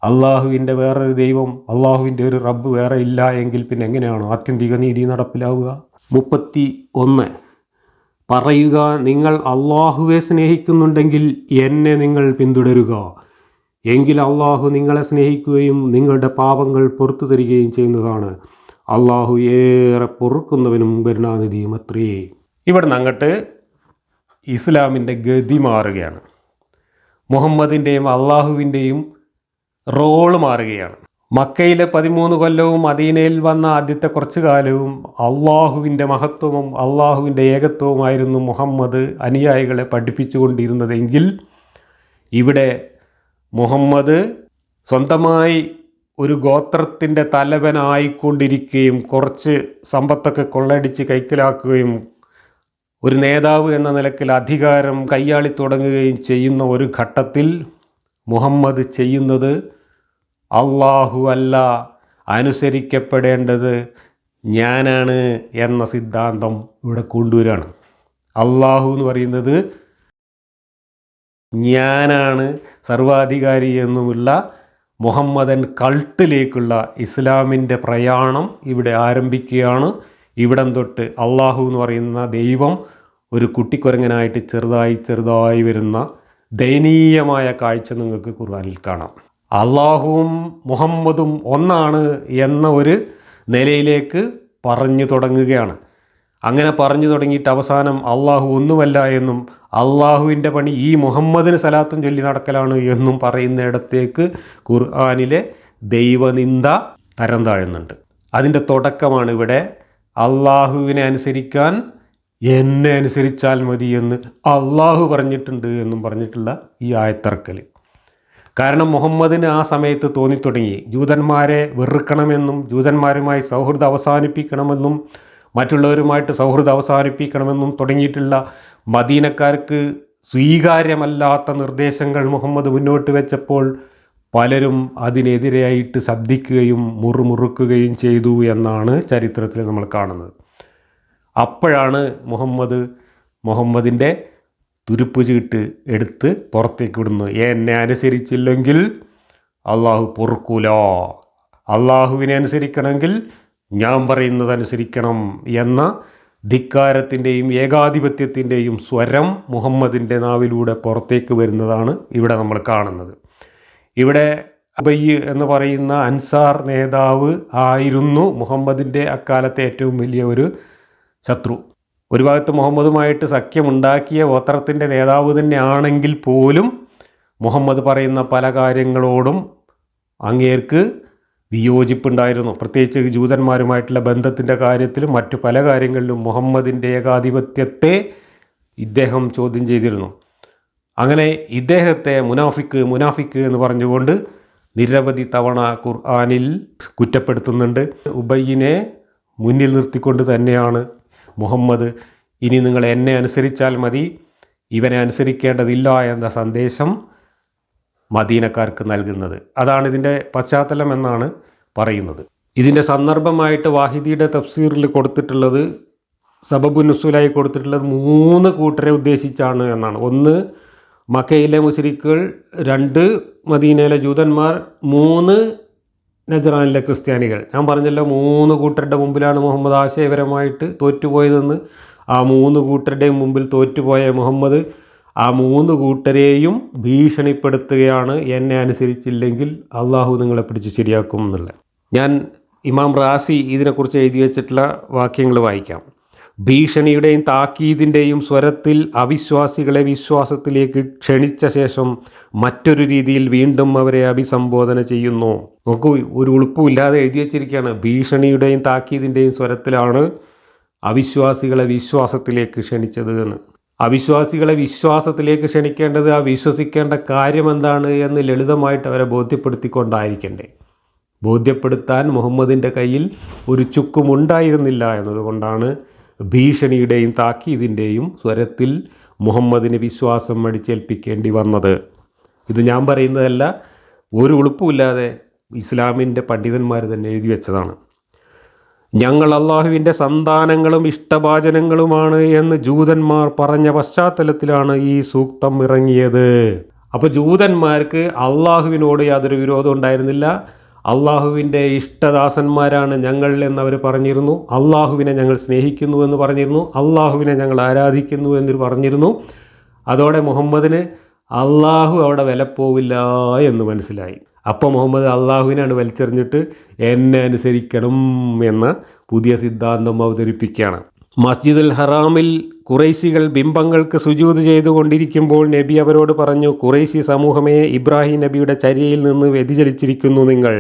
അള്ളാഹുവിൻ്റെ വേറൊരു ദൈവം, അള്ളാഹുവിൻ്റെ ഒരു റബ്ബ് വേറെ ഇല്ല എങ്കിൽ പിന്നെ എങ്ങനെയാണ് ആത്യന്തിക നീതി നടപ്പിലാവുക? 31 പറയുക, നിങ്ങൾ അള്ളാഹുവെ സ്നേഹിക്കുന്നുണ്ടെങ്കിൽ എന്നെ നിങ്ങൾ പിന്തുടരുക, എങ്കിൽ അള്ളാഹു നിങ്ങളെ സ്നേഹിക്കുകയും നിങ്ങളുടെ പാപങ്ങൾ പുറത്തു തരികയും ചെയ്യുന്നതാണ്. അള്ളാഹു ഏറെ പൊറുക്കുന്നവനും കരുണാനിധിയും അത്രേ. ഇവിടെ നിന്ന് അങ്ങോട്ട് ഇസ്ലാമിൻ്റെ ഗതി മാറുകയാണ്. മുഹമ്മദിൻ്റെയും അള്ളാഹുവിൻ്റെയും റോള് മാറുകയാണ്. മക്കയിലെ 13 കൊല്ലവും മദീനയിൽ വന്ന ആദ്യത്തെ കുറച്ചു കാലവും അള്ളാഹുവിൻ്റെ മഹത്വവും അള്ളാഹുവിൻ്റെ ഏകത്വവുമായിരുന്നു മുഹമ്മദ് അനുയായികളെ പഠിപ്പിച്ചുകൊണ്ടിരുന്നതെങ്കിൽ ഇവിടെ മുഹമ്മദ് സ്വന്തമായി ഒരു ഗോത്രത്തിൻ്റെ തലവനായിക്കൊണ്ടിരിക്കുകയും കുറച്ച് സമ്പത്തൊക്കെ കൊള്ളയടിച്ച് കൈക്കലാക്കുകയും ഒരു നേതാവ് എന്ന നിലയ്ക്ക് അധികാരം കൈയാളി തുടങ്ങുകയും ചെയ്യുന്ന ഒരു ഘട്ടത്തിൽ മുഹമ്മദ് ചെയ്യുന്നത് അള്ളാഹു അല്ല അനുസരിക്കപ്പെടേണ്ടത് ഞാനാണ് എന്ന സിദ്ധാന്തം ഇവിടെ കൊണ്ടുവരികയാണ്. അള്ളാഹു എന്ന് പറയുന്നത് ഞാനാണ് സർവാധികാരി എന്നുമുള്ള മുഹമ്മദൻ കൾട്ടിലേക്കുള്ള ഇസ്ലാമിൻ്റെ പ്രയാണം ഇവിടെ ആരംഭിക്കുകയാണ്. ഇവിടം തൊട്ട് അള്ളാഹു എന്ന് പറയുന്ന ദൈവം ഒരു കുട്ടിക്കുരങ്ങനായിട്ട് ചെറുതായി വരുന്ന ദയനീയമായ കാഴ്ച നിങ്ങൾക്ക് ഖുർആനിൽ കാണാം. അള്ളാഹുവും മുഹമ്മദും ഒന്നാണ് എന്ന ഒരു നിലയിലേക്ക് പറഞ്ഞു തുടങ്ങുകയാണ്. അങ്ങനെ പറഞ്ഞു തുടങ്ങിയിട്ട് അവസാനം അള്ളാഹു ഒന്നുമല്ല എന്നും അള്ളാഹുവിൻ്റെ പണി ഈ മുഹമ്മദിന് സലാത്തും ചൊല്ലി നടക്കലാണ് എന്നും പറയുന്നിടത്തേക്ക് ഖുർആനിലെ ദൈവനിന്ദ തരം താഴുന്നുണ്ട്. അതിൻ്റെ തുടക്കമാണ് ഇവിടെ അള്ളാഹുവിനെ അനുസരിക്കാൻ എന്നെ അനുസരിച്ചാൽ മതി എന്ന് അള്ളാഹു പറഞ്ഞിട്ടുണ്ട് എന്നും പറഞ്ഞിട്ടുള്ള ഈ ആയത്തിറക്കൽ. കാരണം മുഹമ്മദിന് ആ സമയത്ത് തോന്നിത്തുടങ്ങി ജൂതന്മാരെ വെറുക്കണമെന്നും ജൂതന്മാരുമായി സൗഹൃദം അവസാനിപ്പിക്കണമെന്നും മറ്റുള്ളവരുമായിട്ട് സൗഹൃദം അവസാനിപ്പിക്കണമെന്നും തുടങ്ങിയിട്ടുള്ള മദീനക്കാർക്ക് സ്വീകാര്യമല്ലാത്ത നിർദ്ദേശങ്ങൾ മുഹമ്മദ് മുന്നോട്ട് വെച്ചപ്പോൾ പലരും അതിനെതിരെയായിട്ട് ശബ്ദിക്കുകയും മുറുമുറുക്കുകയും ചെയ്തു എന്നാണ് ചരിത്രത്തിൽ നമ്മൾ കാണുന്നത്. അപ്പോഴാണ് മുഹമ്മദിൻ്റെ തുരുപ്പ് ചീട്ട് എടുത്ത് പുറത്തേക്ക് വിടുന്നു. എന്നെ അനുസരിച്ചില്ലെങ്കിൽ അള്ളാഹു പൊറുക്കൂല, അള്ളാഹുവിനെ അനുസരിക്കണമെങ്കിൽ ഞാൻ പറയുന്നത് അനുസരിക്കണം എന്ന ധിക്കാരത്തിൻ്റെയും ഏകാധിപത്യത്തിൻ്റെയും സ്വരം മുഹമ്മദിൻ്റെ നാവിലൂടെ പുറത്തേക്ക് വരുന്നതാണ് ഇവിടെ നമ്മൾ കാണുന്നത്. ഇവിടെ ഉബയ്യ് എന്ന് പറയുന്ന അൻസാർ നേതാവ് ആയിരുന്നു മുഹമ്മദിൻ്റെ അക്കാലത്തെ ഏറ്റവും വലിയ ഒരു ശത്രു. ഒരു ഭാഗത്ത് മുഹമ്മദുമായിട്ട് സഖ്യമുണ്ടാക്കിയ ഗോത്രത്തിൻ്റെ നേതാവ് തന്നെയാണെങ്കിൽ പോലും മുഹമ്മദ് പറയുന്ന പല കാര്യങ്ങളോടും അങ്ങേർക്ക് വിയോജിപ്പുണ്ടായിരുന്നു. പ്രത്യേകിച്ച് ജൂതന്മാരുമായിട്ടുള്ള ബന്ധത്തിൻ്റെ കാര്യത്തിലും മറ്റു പല കാര്യങ്ങളിലും മുഹമ്മദിൻ്റെ ഏകാധിപത്യത്തെ ഇദ്ദേഹം ചോദ്യം ചെയ്തിരുന്നു. അങ്ങനെ ഇദ്ദേഹത്തെ മുനാഫിക്ക് എന്ന് പറഞ്ഞുകൊണ്ട് നിരവധി തവണ ഖുർആനിൽ കുറ്റപ്പെടുത്തുന്നുണ്ട്. ഉബയ്യിനെ മുന്നിൽ നിർത്തിക്കൊണ്ട് തന്നെയാണ് മുഹമ്മദ് ഇനി നിങ്ങൾ എന്നെ അനുസരിച്ചാൽ മതി, ഇവനെ അനുസരിക്കേണ്ടതില്ല എന്ന സന്ദേശം മദീനക്കാർക്ക് നൽകുന്നത്. അതാണ് ഇതിൻ്റെ പശ്ചാത്തലം എന്നാണ് പറയുന്നത്. ഇതിൻ്റെ സന്ദർഭമായിട്ട് വാഹിദിയുടെ തഫ്സീറിൽ കൊടുത്തിട്ടുള്ളത്, സബബുൻ നുസൂലായി കൊടുത്തിട്ടുള്ളത് 3 കൂട്ടരെ ഉദ്ദേശിച്ചാണ് എന്നാണ്. 1 മക്കയിലെ മുശ്രിക്കുകൾ, 2 മദീനയിലെ ജൂതന്മാർ, 3 നജറാനിലെ ക്രിസ്ത്യാനികൾ. ഞാൻ പറഞ്ഞല്ലോ 3 കൂട്ടരുടെ മുമ്പിലാണ് മുഹമ്മദ് ആശയപരമായിട്ട് തോറ്റുപോയതെന്ന്. ആ 3 കൂട്ടരുടെയും മുമ്പിൽ തോറ്റുപോയ മുഹമ്മദ് ആ 3 കൂട്ടരെയും ഭീഷണിപ്പെടുത്തുകയാണ്, എന്നെ അനുസരിച്ചില്ലെങ്കിൽ അള്ളാഹു നിങ്ങളെ പിടിച്ച് ശരിയാക്കും എന്നുള്ളത്. ഞാൻ ഇമാം റാസി ഇതിനെക്കുറിച്ച് എഴുതി വച്ചിട്ടുള്ള വാക്യങ്ങൾ വായിക്കാം. ഭീഷണിയുടെയും താക്കീതിൻ്റെയും സ്വരത്തിൽ അവിശ്വാസികളെ വിശ്വാസത്തിലേക്ക് ക്ഷണിച്ച ശേഷം മറ്റൊരു രീതിയിൽ വീണ്ടും അവരെ അഭിസംബോധന ചെയ്യുന്നു. നോക്കൂ, ഒരു ഉളുപ്പുമില്ലാതെ എഴുതി വച്ചിരിക്കുകയാണ്. ഭീഷണിയുടെയും താക്കീതിൻ്റെയും സ്വരത്തിലാണ് അവിശ്വാസികളെ വിശ്വാസത്തിലേക്ക് ക്ഷണിച്ചത് എന്ന്. അവിശ്വാസികളെ വിശ്വാസത്തിലേക്ക് ക്ഷണിക്കേണ്ടത് ആ വിശ്വസിക്കേണ്ട കാര്യം എന്താണ് എന്ന് ലളിതമായിട്ട് അവരെ ബോധ്യപ്പെടുത്തിക്കൊണ്ടായിരിക്കണ്ടേ. ബോധ്യപ്പെടുത്താൻ മുഹമ്മദിൻ്റെ കയ്യിൽ ഒരു ചുക്കുമുണ്ടായിരുന്നില്ല എന്നതുകൊണ്ടാണ് ഭീഷണിയുടെയും താക്കീതിൻ്റെയും സ്വരത്തിൽ മുഹമ്മദിന് വിശ്വാസം അടിച്ചേൽപ്പിക്കേണ്ടി വന്നത്. ഇത് ഞാൻ പറയുന്നതല്ല, ഒരു ഉളുപ്പുമില്ലാതെ ഇസ്ലാമിൻ്റെ പണ്ഡിതന്മാർ തന്നെ എഴുതി വെച്ചതാണ്. ഞങ്ങൾ അള്ളാഹുവിൻ്റെ സന്താനങ്ങളും ഇഷ്ടഭാജനങ്ങളുമാണ് എന്ന് ജൂതന്മാർ പറഞ്ഞ പശ്ചാത്തലത്തിലാണ് ഈ സൂക്തം ഇറങ്ങിയത്. അപ്പോൾ ജൂതന്മാർക്ക് അള്ളാഹുവിനോട് യാതൊരു വിരോധം ഉണ്ടായിരുന്നില്ല. അള്ളാഹുവിൻ്റെ ഇഷ്ടദാസന്മാരാണ് ഞങ്ങൾ എന്നവർ പറഞ്ഞിരുന്നു. അള്ളാഹുവിനെ ഞങ്ങൾ സ്നേഹിക്കുന്നു എന്ന് പറഞ്ഞിരുന്നു. അള്ളാഹുവിനെ ഞങ്ങൾ ആരാധിക്കുന്നു എന്ന് പറഞ്ഞിരുന്നു. അതോടെ മുഹമ്മദിന് അള്ളാഹു അവിടെ വിലപ്പോവില്ല എന്ന് മനസ്സിലായി. അപ്പോൾ മുഹമ്മദ് അള്ളാഹുവിനാണ് വലിച്ചെറിഞ്ഞിട്ട് എന്നെ അനുസരിക്കണം എന്ന പുതിയ സിദ്ധാന്തം അവതരിപ്പിക്കുകയാണ്. മസ്ജിദുൽ ഹറാമിൽ ഖുറൈശികൾ ബിംബങ്ങൾക്ക് സുജൂദ് ചെയ്തുകൊണ്ടിരിക്കുമ്പോൾ നബി അവരോട് പറഞ്ഞു, ഖുറൈശി സമൂഹമേ, ഇബ്രാഹിം നബിയുടെ ചര്യയിൽ നിന്ന് വ്യതിചലിച്ചിരിക്കുന്നു നിങ്ങൾ.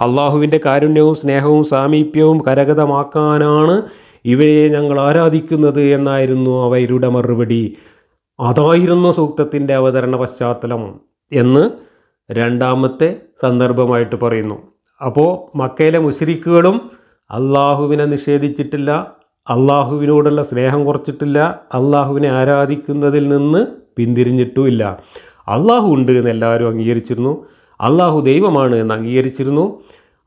അള്ളാഹുവിൻ്റെ കാരുണ്യവും സ്നേഹവും സാമീപ്യവും കരഗതമാക്കാനാണ് ഇവയെ ഞങ്ങൾ ആരാധിക്കുന്നത് എന്നായിരുന്നു അവരുടെ മറുപടി. അതായിരുന്നു സൂക്തത്തിൻ്റെ അവതരണ പശ്ചാത്തലം എന്ന് രണ്ടാമത്തെ സന്ദർഭമായിട്ട് പറയുന്നു. അപ്പോൾ മക്കയിലെ മുശ്രിക്കുകളും അള്ളാഹുവിനെ നിഷേധിച്ചിട്ടില്ല, അള്ളാഹുവിനോടുള്ള സ്നേഹം കുറച്ചിട്ടില്ല, അള്ളാഹുവിനെ ആരാധിക്കുന്നതിൽ നിന്ന് പിന്തിരിഞ്ഞിട്ടുമില്ല. അള്ളാഹു ഉണ്ട് എന്ന് എല്ലാവരും അംഗീകരിച്ചിരുന്നു, അള്ളാഹു ദൈവമാണ് എന്ന് അംഗീകരിച്ചിരുന്നു.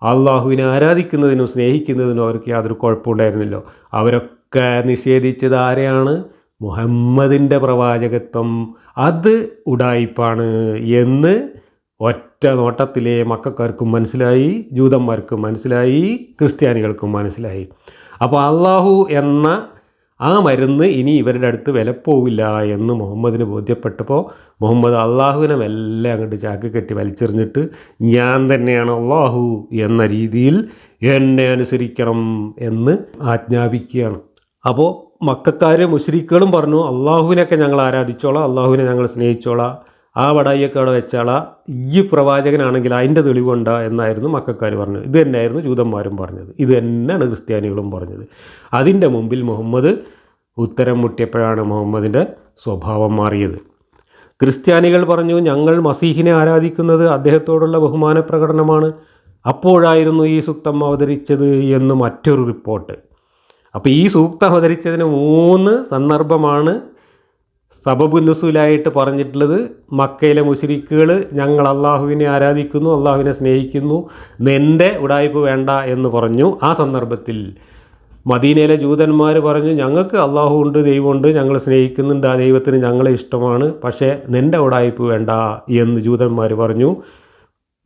അള്ളാഹുവിനെ ആരാധിക്കുന്നതിനും സ്നേഹിക്കുന്നതിനും അവർക്ക് യാതൊരു കുഴപ്പമുണ്ടായിരുന്നില്ല. അവരൊക്കെ നിഷേധിച്ചത് ആരെയാണ്? മുഹമ്മദിൻ്റെ പ്രവാചകത്വം. അത് ഉഡായിപ്പാണ് എന്ന് ഒറ്റ നോട്ടത്തിലെ മക്കൾക്കാർക്കും മനസ്സിലായി, ജൂതന്മാർക്കും മനസ്സിലായി, ക്രിസ്ത്യാനികൾക്കും മനസ്സിലായി. അപ്പോൾ അള്ളാഹു എന്ന ആ മരുന്ന് ഇനി ഇവരുടെ അടുത്ത് വിലപ്പോവില്ല എന്ന് മുഹമ്മദിന് ബോധ്യപ്പെട്ടപ്പോൾ മുഹമ്മദ് അള്ളാഹുവിനെ മെല്ലെ അങ്ങോട്ട് ചാക്ക് കെട്ടി വലിച്ചെറിഞ്ഞിട്ട് ഞാൻ തന്നെയാണ് അള്ളാഹു എന്ന രീതിയിൽ എന്നെ അനുസരിക്കണം എന്ന് ആജ്ഞാപിക്കുകയാണ്. അപ്പോൾ മക്കക്കാർ മുശ്രിക്കുകളും പറഞ്ഞു അള്ളാഹുവിനൊക്കെ ഞങ്ങൾ ആരാധിച്ചോളാം, അള്ളാഹുവിനെ ഞങ്ങൾ സ്നേഹിച്ചോളാം, ആ വടായിയൊക്കെ അവിടെ വെച്ചാളാ, ഈ പ്രവാചകനാണെങ്കിൽ അതിൻ്റെ തെളിവുണ്ട എന്നായിരുന്നു മക്കക്കാർ പറഞ്ഞത്. ഇത് തന്നെയായിരുന്നു ജൂതന്മാരും പറഞ്ഞത്, ഇത് തന്നെയാണ് ക്രിസ്ത്യാനികളും പറഞ്ഞത്. അതിൻ്റെ മുമ്പിൽ മുഹമ്മദ് ഉത്തരം മുട്ടിയപ്പോഴാണ് മുഹമ്മദിൻ്റെ സ്വഭാവം മാറിയത്. ക്രിസ്ത്യാനികൾ പറഞ്ഞു ഞങ്ങൾ മസീഹിനെ ആരാധിക്കുന്നത് അദ്ദേഹത്തോടുള്ള ബഹുമാന പ്രകടനമാണ്, അപ്പോഴായിരുന്നു ഈ സൂക്തം അവതരിച്ചത് എന്ന് മറ്റൊരു റിപ്പോർട്ട്. അപ്പോൾ ഈ സൂക്തം അവതരിച്ചതിന് 3 സന്ദർഭമാണ് സബബുന്നുസൂലായിട്ട് പറഞ്ഞിട്ടുള്ളത്. മക്കയിലെ മുശ്രിക്കുകൾ ഞങ്ങൾ അള്ളാഹുവിനെ ആരാധിക്കുന്നു, അള്ളാഹുവിനെ സ്നേഹിക്കുന്നു, നിൻ്റെ ഉടായ്പ് വേണ്ട എന്ന് പറഞ്ഞു. ആ സന്ദർഭത്തിൽ മദീനയിലെ ജൂതന്മാർ പറഞ്ഞു ഞങ്ങൾക്ക് അള്ളാഹു ഉണ്ട്, ദൈവമുണ്ട്, ഞങ്ങൾ സ്നേഹിക്കുന്നുണ്ട്, ആ ദൈവത്തിന് ഞങ്ങളെ ഇഷ്ടമാണ്, പക്ഷേ നിൻ്റെ ഉടായ്പ് വേണ്ട എന്ന് ജൂതന്മാർ പറഞ്ഞു.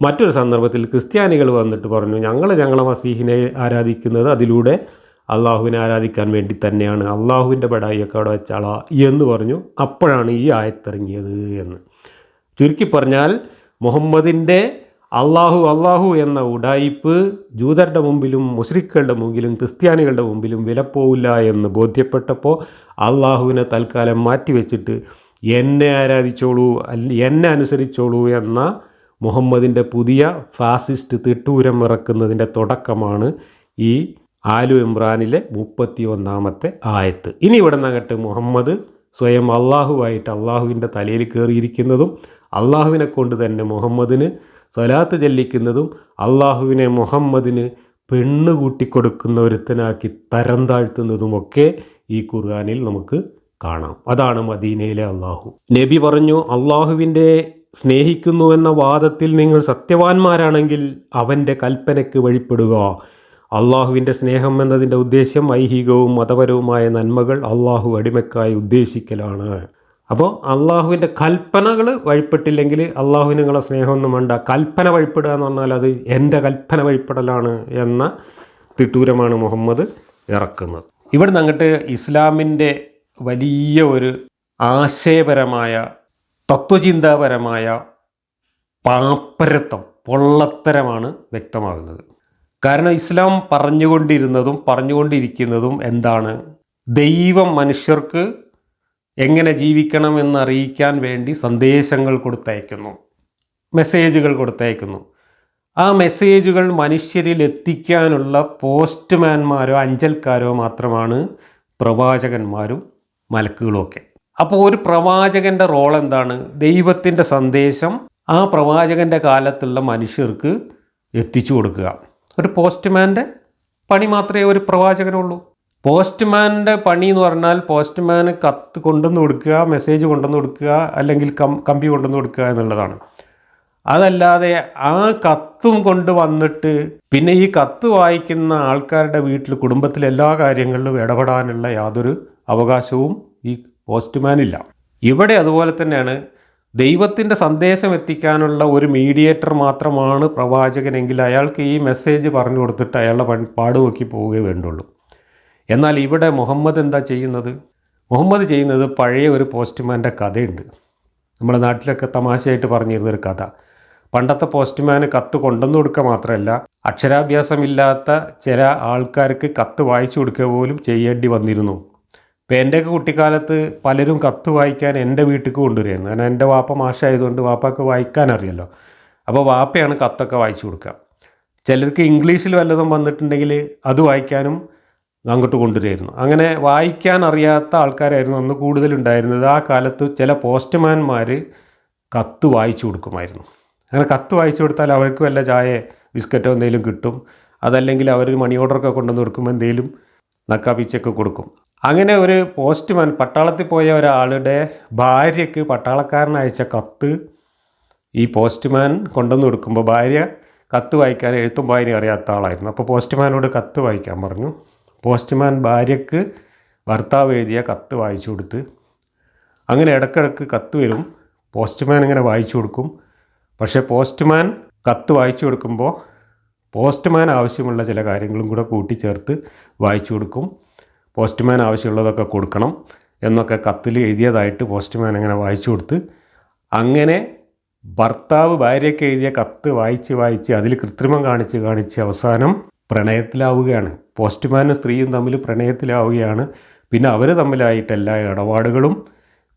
മറ്റൊരു സന്ദർഭത്തിൽ ക്രിസ്ത്യാനികൾ വന്നിട്ട് പറഞ്ഞു ഞങ്ങളെ മസീഹിനെ ആരാധിക്കുന്നത് അതിലൂടെ അള്ളാഹുവിനെ ആരാധിക്കാൻ വേണ്ടി തന്നെയാണ്, അള്ളാഹുവിൻ്റെ ബടായിയൊക്കെ അവിടെ വെച്ചാളാ എന്ന് പറഞ്ഞു. അപ്പോഴാണ് ഈ ആയത്തിറങ്ങിയത് എന്ന്. ചുരുക്കി പറഞ്ഞാൽ മുഹമ്മദിൻ്റെ അള്ളാഹു എന്ന ഉടായിപ്പ് ജൂതരുടെ മുമ്പിലും മുശ്രിക്കുകളുടെ മുമ്പിലും ക്രിസ്ത്യാനികളുടെ മുമ്പിലും വിലപ്പോവില്ല എന്ന് ബോധ്യപ്പെട്ടപ്പോൾ അള്ളാഹുവിനെ തൽക്കാലം മാറ്റിവെച്ചിട്ട് എന്നെ ആരാധിച്ചോളൂ, എന്നെ അനുസരിച്ചോളൂ എന്ന മുഹമ്മദിൻ്റെ പുതിയ ഫാസിസ്റ്റ് തിട്ടൂരം ഇറക്കുന്നതിൻ്റെ തുടക്കമാണ് ഈ ആലു ഇമ്രാനിലെ 31-ാമത്തെ ആയത്ത്. ഇനി ഇവിടെ നിന്നങ്ങട്ട് മുഹമ്മദ് സ്വയം അള്ളാഹുവായിട്ട് അള്ളാഹുവിൻ്റെ തലയിൽ കയറിയിരിക്കുന്നതും അള്ളാഹുവിനെ കൊണ്ട് തന്നെ മുഹമ്മദിന് സ്വലാത്ത് ചെല്ലിക്കുന്നതും അള്ളാഹുവിനെ മുഹമ്മദിന് പെണ്ണ് കൂട്ടിക്കൊടുക്കുന്ന ഒരുത്തനാക്കി തരം താഴ്ത്തുന്നതുമൊക്കെ ഈ ഖുർആനിൽ നമുക്ക് കാണാം. അതാണ് മദീനയിലെ അള്ളാഹു. നബി പറഞ്ഞു അള്ളാഹുവിൻ്റെ സ്നേഹിക്കുന്നു എന്ന വാദത്തിൽ നിങ്ങൾ സത്യവാന്മാരാണെങ്കിൽ അവൻ്റെ കൽപ്പനയ്ക്ക് വഴിപ്പെടുക. അള്ളാഹുവിൻ്റെ സ്നേഹം എന്നതിൻ്റെ ഉദ്ദേശ്യം ഐഹികവും മതപരവുമായ നന്മകൾ അള്ളാഹു അടിമക്കായി ഉദ്ദേശിക്കലാണ്. അപ്പോൾ അള്ളാഹുവിൻ്റെ കൽപ്പനകൾ വഴിപ്പെട്ടില്ലെങ്കിൽ അള്ളാഹുവിന് നിങ്ങളെ സ്നേഹമൊന്നും വേണ്ട, കൽപ്പന വഴിപ്പെടുക എന്ന് പറഞ്ഞാൽ അത് എൻ്റെ കൽപ്പന വഴിപ്പെടലാണ് എന്ന തിട്ടൂരമാണ് മുഹമ്മദ് ഇറക്കുന്നത്. ഇവിടുന്ന് അങ്ങോട്ട് ഇസ്ലാമിൻ്റെ വലിയ ഒരു ആശയപരമായ തത്വചിന്താപരമായ പാപ്പരത്വം പൊള്ളത്തരമാണ് വ്യക്തമാകുന്നത്. കാരണം ഇസ്ലാം പറഞ്ഞുകൊണ്ടിരിക്കുന്നതും എന്താണ്? ദൈവം മനുഷ്യർക്ക് എങ്ങനെ ജീവിക്കണം എന്നറിയിക്കാൻ വേണ്ടി സന്ദേശങ്ങൾ കൊടുത്തയക്കുന്നു, മെസ്സേജുകൾ കൊടുത്തയക്കുന്നു. ആ മെസ്സേജുകൾ മനുഷ്യരിൽ എത്തിക്കാനുള്ള പോസ്റ്റ്മാൻമാരോ അഞ്ചൽക്കാരോ മാത്രമാണ് പ്രവാചകന്മാരും മലക്കുകളുമൊക്കെ. അപ്പോൾ ഒരു പ്രവാചകൻ്റെ റോൾ എന്താണ്? ദൈവത്തിൻ്റെ സന്ദേശം ആ പ്രവാചകൻ്റെ കാലത്തുള്ള മനുഷ്യർക്ക് എത്തിച്ചു കൊടുക്കുക. ഒരു പോസ്റ്റ്മാൻ്റെ പണി മാത്രമേ ഒരു പ്രവാചകനുള്ളൂ. പോസ്റ്റ്മാൻ്റെ പണി എന്ന് പറഞ്ഞാൽ പോസ്റ്റ്മാന് കത്ത് കൊണ്ടുവന്ന് കൊടുക്കുക, മെസ്സേജ് കൊണ്ടുവന്ന് കൊടുക്കുക, അല്ലെങ്കിൽ കമ്പി കൊണ്ടുവന്ന് കൊടുക്കുക എന്നുള്ളതാണ്. അതല്ലാതെ ആ കത്തും കൊണ്ട് വന്നിട്ട് പിന്നെ ഈ കത്ത് വായിക്കുന്ന ആൾക്കാരുടെ വീട്ടിൽ കുടുംബത്തിലെ എല്ലാ കാര്യങ്ങളിലും ഇടപെടാനുള്ള യാതൊരു അവകാശവും ഈ പോസ്റ്റ്മാനില്ല. ഇവിടെ അതുപോലെ തന്നെയാണ്. ദൈവത്തിൻ്റെ സന്ദേശം എത്തിക്കാനുള്ള ഒരു മീഡിയേറ്റർ മാത്രമാണ് പ്രവാചകനെങ്കിൽ അയാൾക്ക് ഈ മെസ്സേജ് പറഞ്ഞു കൊടുത്തിട്ട് അയാളുടെ പാട് നോക്കി പോവുകയേ വേണ്ടുള്ളൂ. എന്നാൽ ഇവിടെ മുഹമ്മദ് എന്താ ചെയ്യുന്നത്? മുഹമ്മദ് ചെയ്യുന്നത് പഴയ ഒരു പോസ്റ്റ്മാൻ്റെ കഥയുണ്ട്. നമ്മുടെ നാട്ടിലൊക്കെ തമാശയായിട്ട് പറഞ്ഞിരുന്നൊരു കഥ. പണ്ടത്തെ പോസ്റ്റ്മാന് കത്ത് കൊണ്ടുവന്ന് കൊടുക്കുക മാത്രമല്ല, അക്ഷരാഭ്യാസമില്ലാത്ത ചില ആൾക്കാർക്ക് കത്ത് വായിച്ചു കൊടുക്കുക പോലും ചെയ്യേണ്ടി വന്നിരുന്നു. ഇപ്പോൾ എൻ്റെയൊക്കെ കുട്ടിക്കാലത്ത് പലരും കത്ത് വായിക്കാൻ എൻ്റെ വീട്ടിൽ കൊണ്ടുവരികയായിരുന്നു. കാരണം എൻ്റെ വാപ്പ മാഷായതുകൊണ്ട് വാപ്പക്ക് വായിക്കാൻ അറിയാമല്ലോ. അപ്പോൾ വാപ്പയാണ് കത്തൊക്കെ വായിച്ചു കൊടുക്കുക. ചിലർക്ക് ഇംഗ്ലീഷിൽ വല്ലതും വന്നിട്ടുണ്ടെങ്കിൽ അത് വായിക്കാനും അങ്ങോട്ട് കൊണ്ടുവരുമായിരുന്നു. അങ്ങനെ വായിക്കാൻ അറിയാത്ത ആൾക്കാരായിരുന്നു അന്ന് കൂടുതലുണ്ടായിരുന്നത്. ആ കാലത്ത് ചില പോസ്റ്റ്മാൻമാർ കത്ത് വായിച്ചു കൊടുക്കുമായിരുന്നു. അങ്ങനെ കത്ത് വായിച്ചു കൊടുത്താൽ അവർക്ക് വല്ല ചായ ബിസ്ക്കറ്റോ എന്തെങ്കിലും കിട്ടും. അതല്ലെങ്കിൽ അവർ മണി ഓർഡറൊക്കെ കൊണ്ടുവന്ന് കൊടുക്കുമ്പോൾ എന്തെങ്കിലും നക്കാപ്പിച്ചൊക്കെ കൊടുക്കും. അങ്ങനെ ഒരു പോസ്റ്റ്മാൻ പട്ടാളത്തിൽ പോയ ഒരാളുടെ ഭാര്യയ്ക്ക് പട്ടാളക്കാരൻ അയച്ച കത്ത് ഈ പോസ്റ്റ്മാൻ കൊണ്ടുവന്ന് കൊടുക്കുമ്പോൾ ഭാര്യ കത്ത് വായിക്കാൻ എഴുത്തും വായനയും അറിയാത്ത ആളായിരുന്നു. അപ്പോൾ പോസ്റ്റ്മാനോട് കത്ത് വായിക്കാൻ പറഞ്ഞു. പോസ്റ്റ്മാൻ ഭാര്യയ്ക്ക് ഭർത്താവ് എഴുതിയ കത്ത് വായിച്ചു കൊടുത്ത്. അങ്ങനെ ഇടയ്ക്കിടയ്ക്ക് കത്ത് വരും, പോസ്റ്റ്മാൻ ഇങ്ങനെ വായിച്ചു കൊടുക്കും. പക്ഷേ പോസ്റ്റ്മാൻ കത്ത് വായിച്ചു കൊടുക്കുമ്പോൾ പോസ്റ്റ്മാൻ ആവശ്യമുള്ള ചില കാര്യങ്ങളും കൂടെ കൂട്ടിച്ചേർത്ത് വായിച്ചു കൊടുക്കും. പോസ്റ്റ്മാൻ ആവശ്യമുള്ളതൊക്കെ കൊടുക്കണം എന്നൊക്കെ കത്തിൽ എഴുതിയതായിട്ട് പോസ്റ്റ്മാൻ അങ്ങനെ വായിച്ചു കൊടുത്ത്, അങ്ങനെ ഭർത്താവ് ഭാര്യയ്ക്ക് എഴുതിയ കത്ത് വായിച്ച് അതിൽ കൃത്രിമം കാണിച്ച് അവസാനം പ്രണയത്തിലാവുകയാണ്. പോസ്റ്റ്മാനും സ്ത്രീയും തമ്മിൽ പ്രണയത്തിലാവുകയാണ്. പിന്നെ അവർ തമ്മിലായിട്ട് എല്ലാ ഇടപാടുകളും,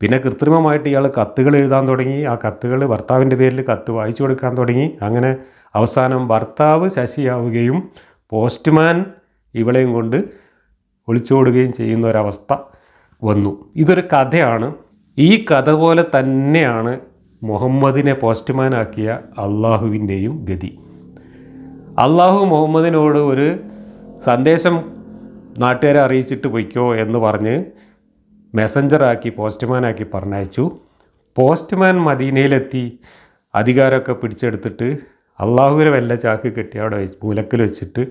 പിന്നെ കൃത്രിമമായിട്ട് ഇയാൾ കത്തുകൾ എഴുതാൻ തുടങ്ങി. ആ കത്തുകൾ ഭർത്താവിൻ്റെ പേരിൽ കത്ത് വായിച്ചു കൊടുക്കാൻ തുടങ്ങി. അങ്ങനെ അവസാനം ഭർത്താവ് ശശിയാവുകയും പോസ്റ്റ്മാൻ ഇവളെയും കൊണ്ട് ഒളിച്ചോടുകയും ചെയ്യുന്ന ഒരവസ്ഥ വന്നു. ഇതൊരു കഥയാണ്. ഈ കഥ പോലെ തന്നെയാണ് മുഹമ്മദിനെ പോസ്റ്റ്മാനാക്കിയ അള്ളാഹുവിൻ്റെയും ഗതി. അള്ളാഹു മുഹമ്മദിനോട് ഒരു സന്ദേശം നാട്ടുകാരെ അറിയിച്ചിട്ട് പൊയ്ക്കോ എന്ന് പറഞ്ഞ് മെസ്സഞ്ചറാക്കി പോസ്റ്റ്മാനാക്കി പറഞ്ഞയച്ചു. പോസ്റ്റ്മാൻ മദീനയിലെത്തി അധികാരമൊക്കെ പിടിച്ചെടുത്തിട്ട് അള്ളാഹുവിനെ വല്ല ചാക്ക് കെട്ടി അവിടെ മൂലക്കൽ വെച്ചിട്ട്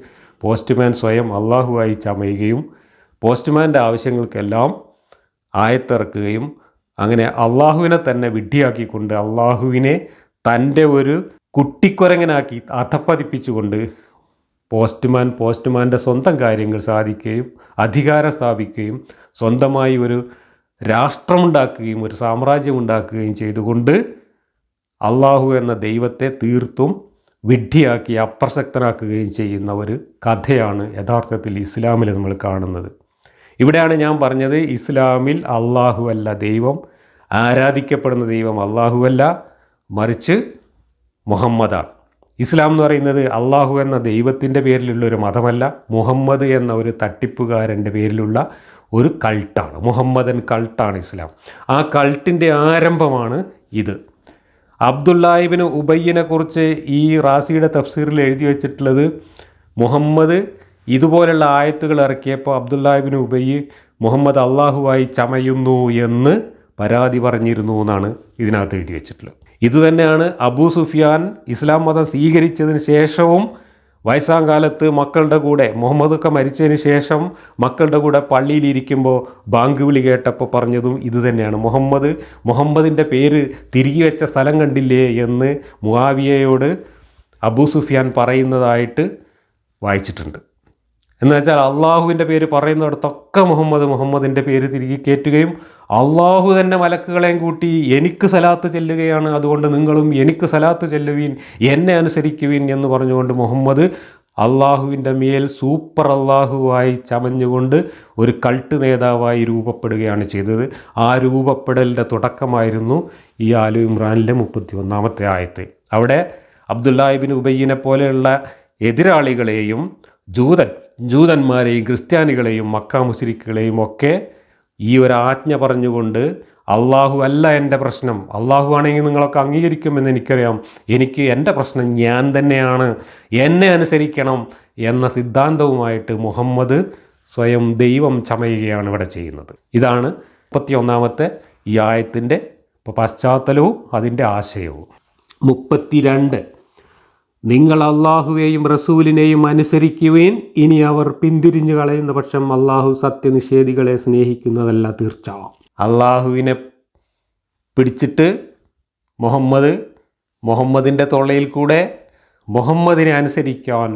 പോസ്റ്റ്മാൻ സ്വയം അള്ളാഹുവായി ചമയുകയും പോസ്റ്റ്മാൻ്റെ ആവശ്യങ്ങൾക്കെല്ലാം ആയത്തിറക്കുകയും അങ്ങനെ അള്ളാഹുവിനെ തന്നെ വിഡ്ഢിയാക്കിക്കൊണ്ട് അള്ളാഹുവിനെ തൻ്റെ ഒരു കുട്ടിക്കുരങ്ങനാക്കി അധപ്പതിപ്പിച്ചുകൊണ്ട് പോസ്റ്റ്മാൻ്റെ സ്വന്തം കാര്യങ്ങൾ സാധിക്കുകയും അധികാരം സ്ഥാപിക്കുകയും സ്വന്തമായി ഒരു രാഷ്ട്രമുണ്ടാക്കുകയും ഒരു സാമ്രാജ്യമുണ്ടാക്കുകയും ചെയ്തുകൊണ്ട് അള്ളാഹു എന്ന ദൈവത്തെ തീർത്തും വിഡ്ഢിയാക്കി അപ്രസക്തനാക്കുകയും ചെയ്യുന്ന ഒരു കഥയാണ് യഥാർത്ഥത്തിൽ ഇസ്ലാമിൽ നമ്മൾ കാണുന്നത്. ഇവിടെയാണ് ഞാൻ പറഞ്ഞത്, ഇസ്ലാമിൽ അള്ളാഹു അല്ല ദൈവം, ആരാധിക്കപ്പെടുന്ന ദൈവം അള്ളാഹുവല്ല, മറിച്ച് മുഹമ്മദാണ്. ഇസ്ലാം എന്ന് പറയുന്നത് അള്ളാഹു എന്ന ദൈവത്തിൻ്റെ പേരിലുള്ള ഒരു മതമല്ല, മുഹമ്മദ് എന്ന ഒരു തട്ടിപ്പുകാരൻ്റെ പേരിലുള്ള ഒരു കൾട്ടാണ്. മുഹമ്മദൻ കൾട്ടാണ് ഇസ്ലാം. ആ കൾട്ടിൻ്റെ ആരംഭമാണ് ഇത്. അബ്ദുല്ലാഹിബ്നു ഉബയ്യിനെ കുറിച്ച് ഈ റാസിയുടെ തഫ്സീറിൽ എഴുതി വെച്ചിട്ടുള്ളത്, മുഹമ്മദ് ഇതുപോലുള്ള ആയത്തുകൾ ഇറക്കിയപ്പോൾ അബ്ദുല്ലാഹിബ്നു ഉബയ്യ് മുഹമ്മദ് അള്ളാഹുവായി ചമയുന്നു എന്ന് പരാതി പറഞ്ഞിരുന്നു എന്നാണ് ഇതിനകത്ത് എഴുതി വെച്ചിട്ടുള്ളത്. ഇതുതന്നെയാണ് അബൂ സുഫിയാൻ ഇസ്ലാം മതം സ്വീകരിച്ചതിന് ശേഷവും വയസ്സാം കാലത്ത് മക്കളുടെ കൂടെ, മുഹമ്മദൊക്കെ മരിച്ചതിന് ശേഷം മക്കളുടെ കൂടെ പള്ളിയിലിരിക്കുമ്പോൾ ബാങ്ക് വിളി കേട്ടപ്പോൾ പറഞ്ഞതും ഇതുതന്നെയാണ്. മുഹമ്മദിൻ്റെ പേര് തിരികെ വെച്ച സ്ഥലം കണ്ടില്ലേ എന്ന് മുആവിയയോട് അബൂ സുഫിയാൻ പറയുന്നതായിട്ട് വായിച്ചിട്ടുണ്ട്. എന്ന് വെച്ചാൽ അള്ളാഹുവിൻ്റെ പേര് പറയുന്നിടത്തൊക്കെ മുഹമ്മദിൻ്റെ പേര് തിരികെ കയറ്റുകയും അള്ളാഹു തന്നെ മലക്കുകളെയും കൂട്ടി എനിക്ക് സലാത്ത് ചെല്ലുകയാണ്, അതുകൊണ്ട് നിങ്ങളും എനിക്ക് സലാത്ത് ചെല്ലുവീൻ, എന്നെ അനുസരിക്കുവീൻ എന്ന് പറഞ്ഞുകൊണ്ട് മുഹമ്മദ് അള്ളാഹുവിൻ്റെ മേൽ സൂപ്പർ അള്ളാഹുവായി ചമഞ്ഞുകൊണ്ട് ഒരു കൾട്ട് നേതാവായി രൂപപ്പെടുകയാണ് ചെയ്തത്. ആ രൂപപ്പെടലിൻ്റെ തുടക്കമായിരുന്നു ഈ ആലു ഇമ്രാനിലെ 31-ാമത്തെ ആയത്ത്. അവിടെ അബ്ദുല്ലാഹിബ്നു ഉബയ്യിനെ പോലെയുള്ള എതിരാളികളെയും ജൂതന്മാരെയും ക്രിസ്ത്യാനികളെയും മക്ക മുശ്രിക്കുകളെയും ഒക്കെ ഈ ഒരു ആജ്ഞ പറഞ്ഞുകൊണ്ട്, അള്ളാഹു അല്ല എൻ്റെ പ്രശ്നം, അള്ളാഹു ആണെങ്കിൽ നിങ്ങളൊക്കെ അംഗീകരിക്കുമെന്ന് എനിക്കറിയാം, എൻ്റെ പ്രശ്നം ഞാൻ തന്നെയാണ്, എന്നെ അനുസരിക്കണം എന്ന സിദ്ധാന്തവുമായിട്ട് മുഹമ്മദ് സ്വയം ദൈവം ചമയുകയാണ് ഇവിടെ ചെയ്യുന്നത്. ഇതാണ് 31-ാമത്തെ ഈ ആയത്തിൻ്റെ പശ്ചാത്തലവും അതിൻ്റെ ആശയവും. 32, നിങ്ങൾ അള്ളാഹുവേയും റസൂലിനെയും അനുസരിക്കുവേൻ, ഇനി അവർ പിന്തിരിഞ്ഞു കളയുന്ന പക്ഷം അള്ളാഹു സത്യനിഷേധികളെ സ്നേഹിക്കുന്നതല്ല തീർച്ച. അള്ളാഹുവിനെ പിടിച്ചിട്ട് മുഹമ്മദിൻ്റെ തൊള്ളയിൽ കൂടെ മുഹമ്മദിനെ അനുസരിക്കാൻ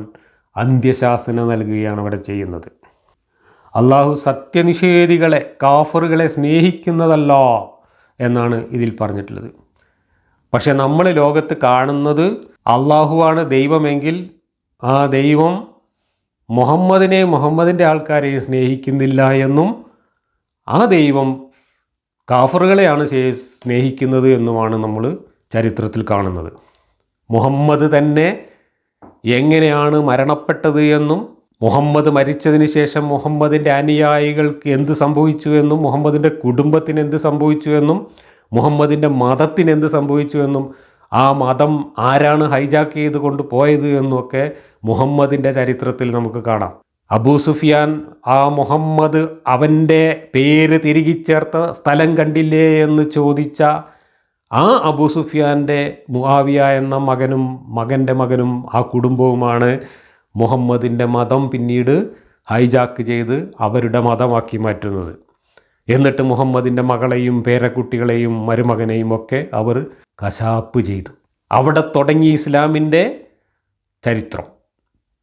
അന്ത്യശാസന നൽകുകയാണ് ഇവിടെ ചെയ്യുന്നത്. അള്ളാഹു സത്യനിഷേധികളെ, കാഫറുകളെ സ്നേഹിക്കുന്നതല്ല എന്നാണ് ഇതിൽ പറഞ്ഞിട്ടുള്ളത്. പക്ഷെ നമ്മൾ ലോകത്ത് കാണുന്നത്, അള്ളാഹുവാണ് ദൈവമെങ്കിൽ ആ ദൈവം മുഹമ്മദിൻ്റെ ആൾക്കാരെയും സ്നേഹിക്കുന്നില്ല എന്നും ആ ദൈവം കാഫറുകളെയാണ് സ്നേഹിക്കുന്നത് എന്നുമാണ് നമ്മൾ ചരിത്രത്തിൽ കാണുന്നത്. മുഹമ്മദ് തന്നെ എങ്ങനെയാണ് മരണപ്പെട്ടത് എന്നും മുഹമ്മദ് മരിച്ചതിന് ശേഷം മുഹമ്മദിൻ്റെ അനുയായികൾക്ക് എന്ത് സംഭവിച്ചു എന്നും മുഹമ്മദിൻ്റെ കുടുംബത്തിന് എന്ത് സംഭവിച്ചു എന്നും മുഹമ്മദിൻ്റെ മതത്തിന് എന്ത് സംഭവിച്ചു എന്നും ആ മതം ആരാണ് ഹൈജാക്ക് ചെയ്ത് കൊണ്ട് പോയത് എന്നൊക്കെ മുഹമ്മദിൻ്റെ ചരിത്രത്തിൽ നമുക്ക് കാണാം. അബൂ സുഫിയാൻ ആ മുഹമ്മദ് അവൻ്റെ പേര് തിരികെ ചേർത്ത സ്ഥലം കണ്ടില്ലേ എന്ന് ചോദിച്ച ആ അബൂ സുഫിയാൻ്റെ മുആവിയ എന്ന മകൻ്റെ മകനും ആ കുടുംബവുമാണ് മുഹമ്മദിൻ്റെ മതം പിന്നീട് ഹൈജാക്ക് ചെയ്ത് അവരുടെ മതമാക്കി മാറ്റുന്നത്. എന്നിട്ട് മുഹമ്മദിൻ്റെ മകളെയും പേരക്കുട്ടികളെയും മരുമകനെയും ഒക്കെ അവർ കശാപ്പ് ചെയ്തു. അവിടെ തുടങ്ങി ഇസ്ലാമിൻ്റെ ചരിത്രം.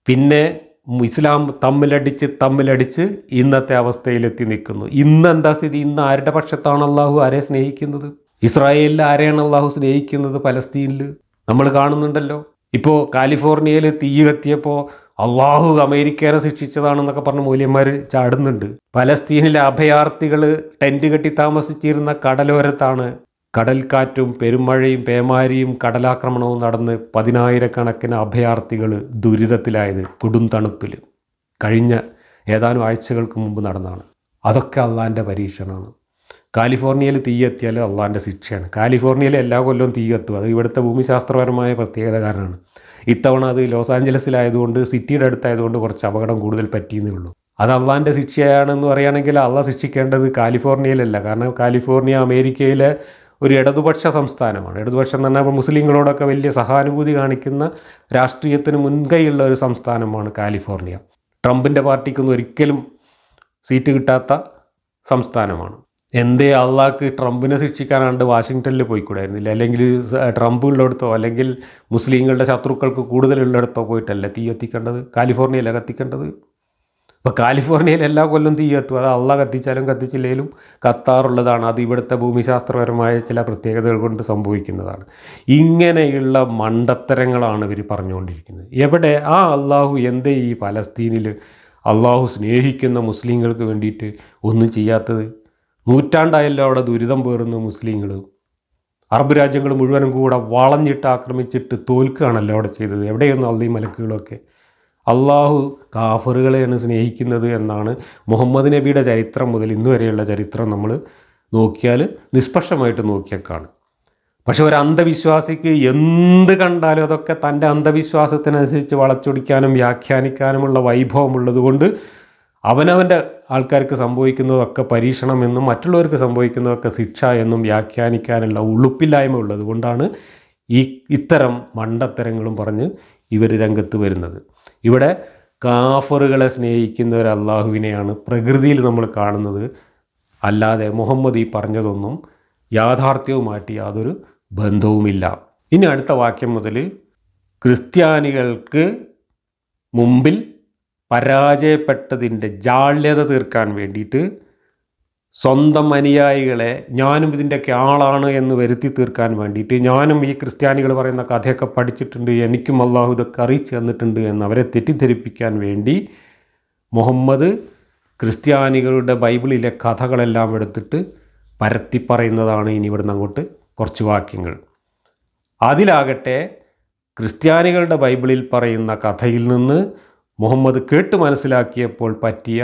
പിന്നെ ഇസ്ലാം തമ്മിലടിച്ച് ഇന്നത്തെ അവസ്ഥയിലെത്തി നിൽക്കുന്നു. ഇന്ന് എന്താ സ്ഥിതി? ഇന്ന് ആരുടെ പക്ഷത്താണ് അള്ളാഹു ആരെ സ്നേഹിക്കുന്നത്? ഇസ്രായേലിൽ ആരെയാണ് അള്ളാഹു സ്നേഹിക്കുന്നത്? പലസ്തീനിൽ നമ്മൾ കാണുന്നുണ്ടല്ലോ. ഇപ്പോൾ കാലിഫോർണിയയിൽ തീ കത്തിയപ്പോൾ അള്ളാഹു അമേരിക്കയെ ശിക്ഷിച്ചതാണെന്നൊക്കെ പറഞ്ഞ് മൂല്യന്മാർ ചാടുന്നുണ്ട്. പലസ്തീനിലെ അഭയാർത്ഥികൾ ടെൻറ്റ് കെട്ടി താമസിച്ചിരുന്ന കടലോരത്താണ് കടൽക്കാറ്റും പെരുമഴയും പേമാരിയും കടലാക്രമണവും നടന്ന് 10,000-കണക്കിന് അഭയാർത്ഥികൾ ദുരിതത്തിലായത് കൊടും തണുപ്പിൽ കഴിഞ്ഞ ഏതാനും ആഴ്ചകൾക്ക് മുമ്പ് നടന്നതാണ്. അതൊക്കെ അള്ളാൻ്റെ പരീക്ഷണമാണ്. കാലിഫോർണിയയിൽ തീ കത്തിയാൽ അള്ളാൻ്റെ ശിക്ഷയാണ്. കാലിഫോർണിയയിൽ എല്ലാ കൊല്ലവും തീ കത്തും. അത് ഇവിടുത്തെ ഭൂമിശാസ്ത്രപരമായ പ്രത്യേകത കാരണമാണ്. ഇത്തവണ അത് ലോസ് ആഞ്ചലസിലായതുകൊണ്ട്, സിറ്റിയുടെ അടുത്തായതുകൊണ്ട് കുറച്ച് അപകടം കൂടുതൽ പറ്റിയെന്നേ ഉള്ളൂ. അത് അള്ളാൻ്റെ ശിക്ഷയാണെന്ന് പറയുകയാണെങ്കിൽ അള്ളാഹ് ശിക്ഷിക്കേണ്ടത് കാലിഫോർണിയയിലല്ല. കാരണം കാലിഫോർണിയ അമേരിക്കയിലെ ഒരു ഇടതുപക്ഷ സംസ്ഥാനമാണ്. ഇടതുപക്ഷം എന്ന് പറഞ്ഞാൽ മുസ്ലിങ്ങളോടൊക്കെ വലിയ സഹാനുഭൂതി കാണിക്കുന്ന, രാഷ്ട്രീയത്തിന് മുൻകൈയുള്ള ഒരു സംസ്ഥാനമാണ് കാലിഫോർണിയ. ട്രംപിൻ്റെ പാർട്ടിക്കൊന്നും ഒരിക്കലും സീറ്റ് കിട്ടാത്ത സംസ്ഥാനമാണ്. എന്തേ അള്ളാഹ്ക്ക് ട്രംപിനെ ശിക്ഷിക്കാനാണ്ട് വാഷിങ്ടണിൽ പോയിക്കൂടായിരുന്നില്ല? അല്ലെങ്കിൽ ട്രംപ് ഉള്ളിടത്തോ അല്ലെങ്കിൽ മുസ്ലിങ്ങളുടെ ശത്രുക്കൾക്ക് കൂടുതലുള്ളിടത്തോ പോയിട്ടല്ല തീ കത്തിക്കേണ്ടത്? കാലിഫോർണിയയിലെ കത്തിക്കേണ്ടത്? അപ്പോൾ കാലിഫോർണിയയിൽ എല്ലാ കൊല്ലം തീ കത്തും. അത് അള്ളാഹ് കത്തിച്ചാലും കത്തിച്ചില്ലെങ്കിലും കത്താറുള്ളതാണ്. അത് ഇവിടുത്തെ ഭൂമിശാസ്ത്രപരമായ ചില പ്രത്യേകതകൾ കൊണ്ട് സംഭവിക്കുന്നതാണ്. ഇങ്ങനെയുള്ള മണ്ടത്തരങ്ങളാണ് ഇവർ പറഞ്ഞുകൊണ്ടിരിക്കുന്നത്. എവിടെ ആ അള്ളാഹു എന്തേ ഈ പലസ്തീനിൽ അള്ളാഹു സ്നേഹിക്കുന്ന മുസ്ലിങ്ങൾക്ക് വേണ്ടിയിട്ട് ഒന്നും ചെയ്യാത്തത്? നൂറ്റാണ്ടായല്ലോ അവിടെ ദുരിതം പേറുന്ന മുസ്ലിങ്ങൾ. അറബ് രാജ്യങ്ങൾ മുഴുവനും കൂടെ വളഞ്ഞിട്ട് ആക്രമിച്ചിട്ട് തോൽക്കുകയാണല്ലോ അവിടെ ചെയ്തത്. എവിടെയൊന്നും അള്ളി മലക്കുകളൊക്കെ? അള്ളാഹു കാഫറുകളെയാണ് സ്നേഹിക്കുന്നത് എന്നാണ് മുഹമ്മദ് നബിയുടെ ചരിത്രം മുതൽ ഇന്ന് വരെയുള്ള ചരിത്രം നമ്മൾ നോക്കിയാൽ, നിഷ്പക്ഷമായിട്ട് നോക്കിയാൽ കാണും. പക്ഷെ ഒരു അന്ധവിശ്വാസിക്ക് എന്ത് കണ്ടാലും അതൊക്കെ തൻ്റെ അന്ധവിശ്വാസത്തിനനുസരിച്ച് വളച്ചൊടിക്കാനും വ്യാഖ്യാനിക്കാനുമുള്ള വൈഭവമുള്ളത് കൊണ്ട് അവനവൻ്റെ ആൾക്കാർക്ക് സംഭവിക്കുന്നതൊക്കെ പരീക്ഷണമെന്നും മറ്റുള്ളവർക്ക് സംഭവിക്കുന്നതൊക്കെ ശിക്ഷ എന്നും വ്യാഖ്യാനിക്കാനുള്ള ഉളുപ്പില്ലായ്മ ഉള്ളത് കൊണ്ടാണ് ഇത്തരം മണ്ടത്തരങ്ങളും പറഞ്ഞ് ഇവർ രംഗത്ത് വരുന്നത്. ഇവിടെ കാഫറുകളെ സ്നേഹിക്കുന്ന ഒരു അള്ളാഹുവിനെയാണ് പ്രകൃതിയിൽ നമ്മൾ കാണുന്നത്. അല്ലാതെ മുഹമ്മദ് ഈ പറഞ്ഞതൊന്നും യാഥാർത്ഥ്യവുമായിട്ട് യാതൊരു ബന്ധവുമില്ല. ഇനി അടുത്ത വാക്യം മുതൽ ക്രിസ്ത്യാനികൾക്ക് മുമ്പിൽ പരാജയപ്പെട്ടതിൻ്റെ ജാള്യത തീർക്കാൻ വേണ്ടിയിട്ട് സ്വന്തം അനുയായികളെ ഞാനും ഇതിൻ്റെയൊക്കെ ആളാണ് എന്ന് വരുത്തി തീർക്കാൻ വേണ്ടിയിട്ട്, ഞാനും ഈ ക്രിസ്ത്യാനികൾ പറയുന്ന കഥയൊക്കെ പഠിച്ചിട്ടുണ്ട്, എനിക്കും അള്ളാഹു ഇതൊക്കെ അറിയിച്ചു തന്നിട്ടുണ്ട് എന്ന് അവരെ തെറ്റിദ്ധരിപ്പിക്കാൻ വേണ്ടി മുഹമ്മദ് ക്രിസ്ത്യാനികളുടെ ബൈബിളിലെ കഥകളെല്ലാം എടുത്തിട്ട് പരത്തി പറയുന്നതാണ് ഇനി ഇവിടുന്ന് അങ്ങോട്ട് കുറച്ച് വാക്യങ്ങൾ. അതിലാകട്ടെ ക്രിസ്ത്യാനികളുടെ ബൈബിളിൽ പറയുന്ന കഥയിൽ നിന്ന് മുഹമ്മദ് കേട്ട് മനസ്സിലാക്കിയപ്പോൾ പറ്റിയ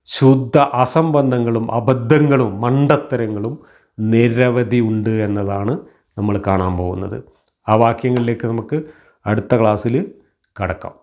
ശുദ്ധ അസംബന്ധങ്ങളും അബദ്ധങ്ങളും മണ്ടത്തരങ്ങളും നിരവധി ഉണ്ട് എന്നതാണ് നമ്മൾ കാണാൻ പോകുന്നത്. ആ വാക്യങ്ങളിലേക്ക് നമുക്ക് അടുത്ത ക്ലാസ്സിൽ കടക്കാം.